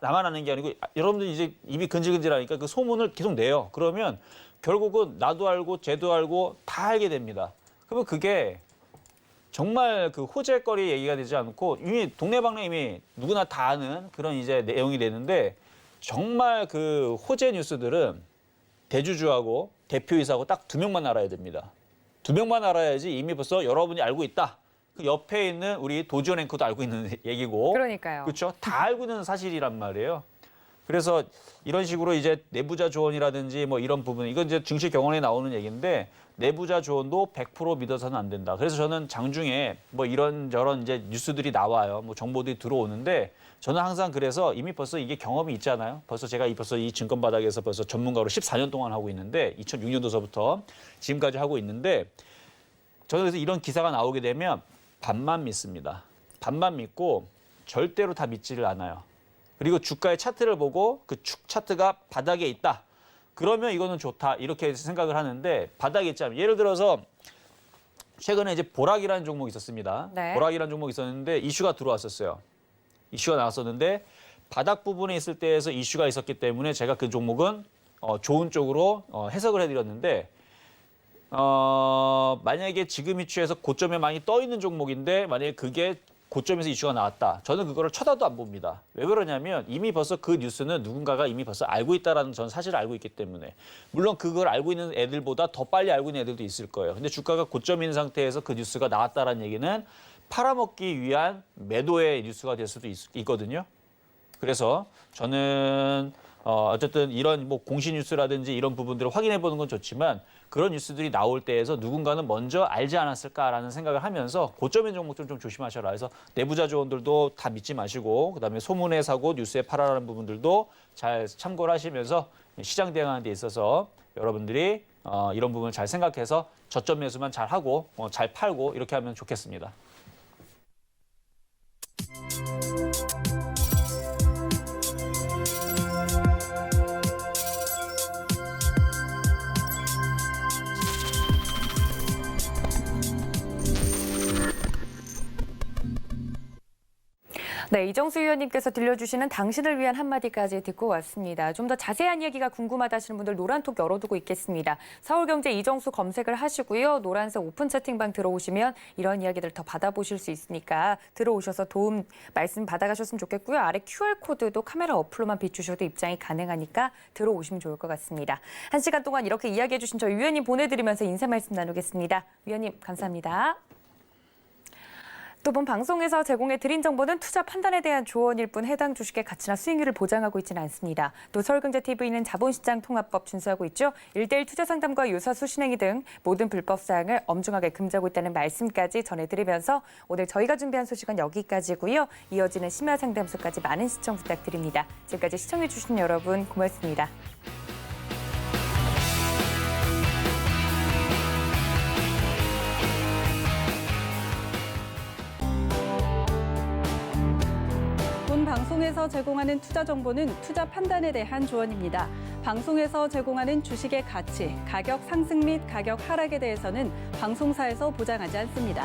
아는 게 아니고 여러분들이 이제 입이 근질근질하니까 그 소문을 계속 내요. 그러면 결국은 나도 알고 쟤도 알고 다 알게 됩니다. 그러면 그게 정말 그 호재거리 얘기가 되지 않고 이미 동네방네 이미 누구나 다 아는 그런 이제 내용이 되는데 정말 그 호재 뉴스들은 대주주하고 대표이사하고 딱 2명만 알아야 됩니다. 2명만 알아야지 이미 벌써 여러분이 알고 있다. 그 옆에 있는 우리 도지원 앵커도 알고 있는 얘기고. 그러니까요. 그렇죠? 다 알고 있는 사실이란 말이에요. 그래서 이런 식으로 이제 내부자 조언이라든지 뭐 이런 부분, 이건 이제 증시 경원에 나오는 얘기인데 내부자 조언도 100% 믿어서는 안 된다. 그래서 저는 장중에 뭐 이런저런 이제 뉴스들이 나와요. 뭐 정보들이 들어오는데 저는 항상 그래서 이미 벌써 이게 경험이 있잖아요. 벌써 제가 벌써 이 증권 바닥에서 벌써 전문가로 14년 동안 하고 있는데 2006년도서부터 지금까지 하고 있는데 저는 그래서 이런 기사가 나오게 되면 반만 믿습니다. 반만 믿고 절대로 다 믿지를 않아요. 그리고 주가의 차트를 보고 그 차트가 바닥에 있다. 그러면 이거는 좋다. 이렇게 생각을 하는데 바닥에 있자면 예를 들어서 최근에 이제 보락이라는 종목이 있었습니다. 네. 보락이라는 종목이 있었는데 이슈가 들어왔었어요. 이슈가 나왔었는데 바닥 부분에 있을 때에서 이슈가 있었기 때문에 제가 그 종목은 좋은 쪽으로 해석을 해드렸는데 만약에 지금 위치에서 고점에 많이 떠 있는 종목인데 만약에 그게 고점에서 이슈가 나왔다. 저는 그거를 쳐다도 안 봅니다. 왜 그러냐면 이미 벌써 그 뉴스는 누군가가 이미 벌써 알고 있다라는 전 사실을 알고 있기 때문에. 물론 그걸 알고 있는 애들보다 더 빨리 알고 있는 애들도 있을 거예요. 근데 주가가 고점 있는 상태에서 그 뉴스가 나왔다라는 얘기는 팔아먹기 위한 매도의 뉴스가 될 수도 있거든요. 그래서 저는 어쨌든 이런 뭐 공시 뉴스라든지 이런 부분들을 확인해 보는 건 좋지만 그런 뉴스들이 나올 때에서 누군가는 먼저 알지 않았을까라는 생각을 하면서 고점인 종목들 좀 조심하셔라. 그래서 내부자 조언들도 다 믿지 마시고 그다음에 소문에 사고 뉴스에 팔아라는 부분들도 잘 참고를 하시면서 시장 대응하는 데 있어서 여러분들이 이런 부분을 잘 생각해서 저점 매수만 잘 하고 잘 팔고 이렇게 하면 좋겠습니다. 네, 이정수 위원님께서 들려주시는 당신을 위한 한마디까지 듣고 왔습니다. 좀 더 자세한 이야기가 궁금하다 하시는 분들 노란톡 열어두고 있겠습니다. 서울경제 이정수 검색을 하시고요. 노란색 오픈 채팅방 들어오시면 이런 이야기들 더 받아보실 수 있으니까 들어오셔서 도움 말씀 받아가셨으면 좋겠고요. 아래 QR코드도 카메라 어플로만 비추셔도 입장이 가능하니까 들어오시면 좋을 것 같습니다. 1시간 동안 이렇게 이야기해 주신 저희 위원님 보내드리면서 인사 말씀 나누겠습니다. 위원님 감사합니다. 또 본 방송에서 제공해드린 정보는 투자 판단에 대한 조언일 뿐 해당 주식의 가치나 수익률을 보장하고 있지는 않습니다. 또 서울경제TV는 자본시장 통합법 준수하고 있죠. 1:1 투자 상담과 유사수 신행위 등 모든 불법 사항을 엄중하게 금지하고 있다는 말씀까지 전해드리면서 오늘 저희가 준비한 소식은 여기까지고요. 이어지는 심야 상담소까지 많은 시청 부탁드립니다. 지금까지 시청해주신 여러분 고맙습니다. 본 방송에서 제공하는 투자 정보는 투자 판단에 대한 조언입니다. 방송에서 제공하는 주식의 가치, 가격 상승 및 가격 하락에 대해서는 방송사에서 보장하지 않습니다.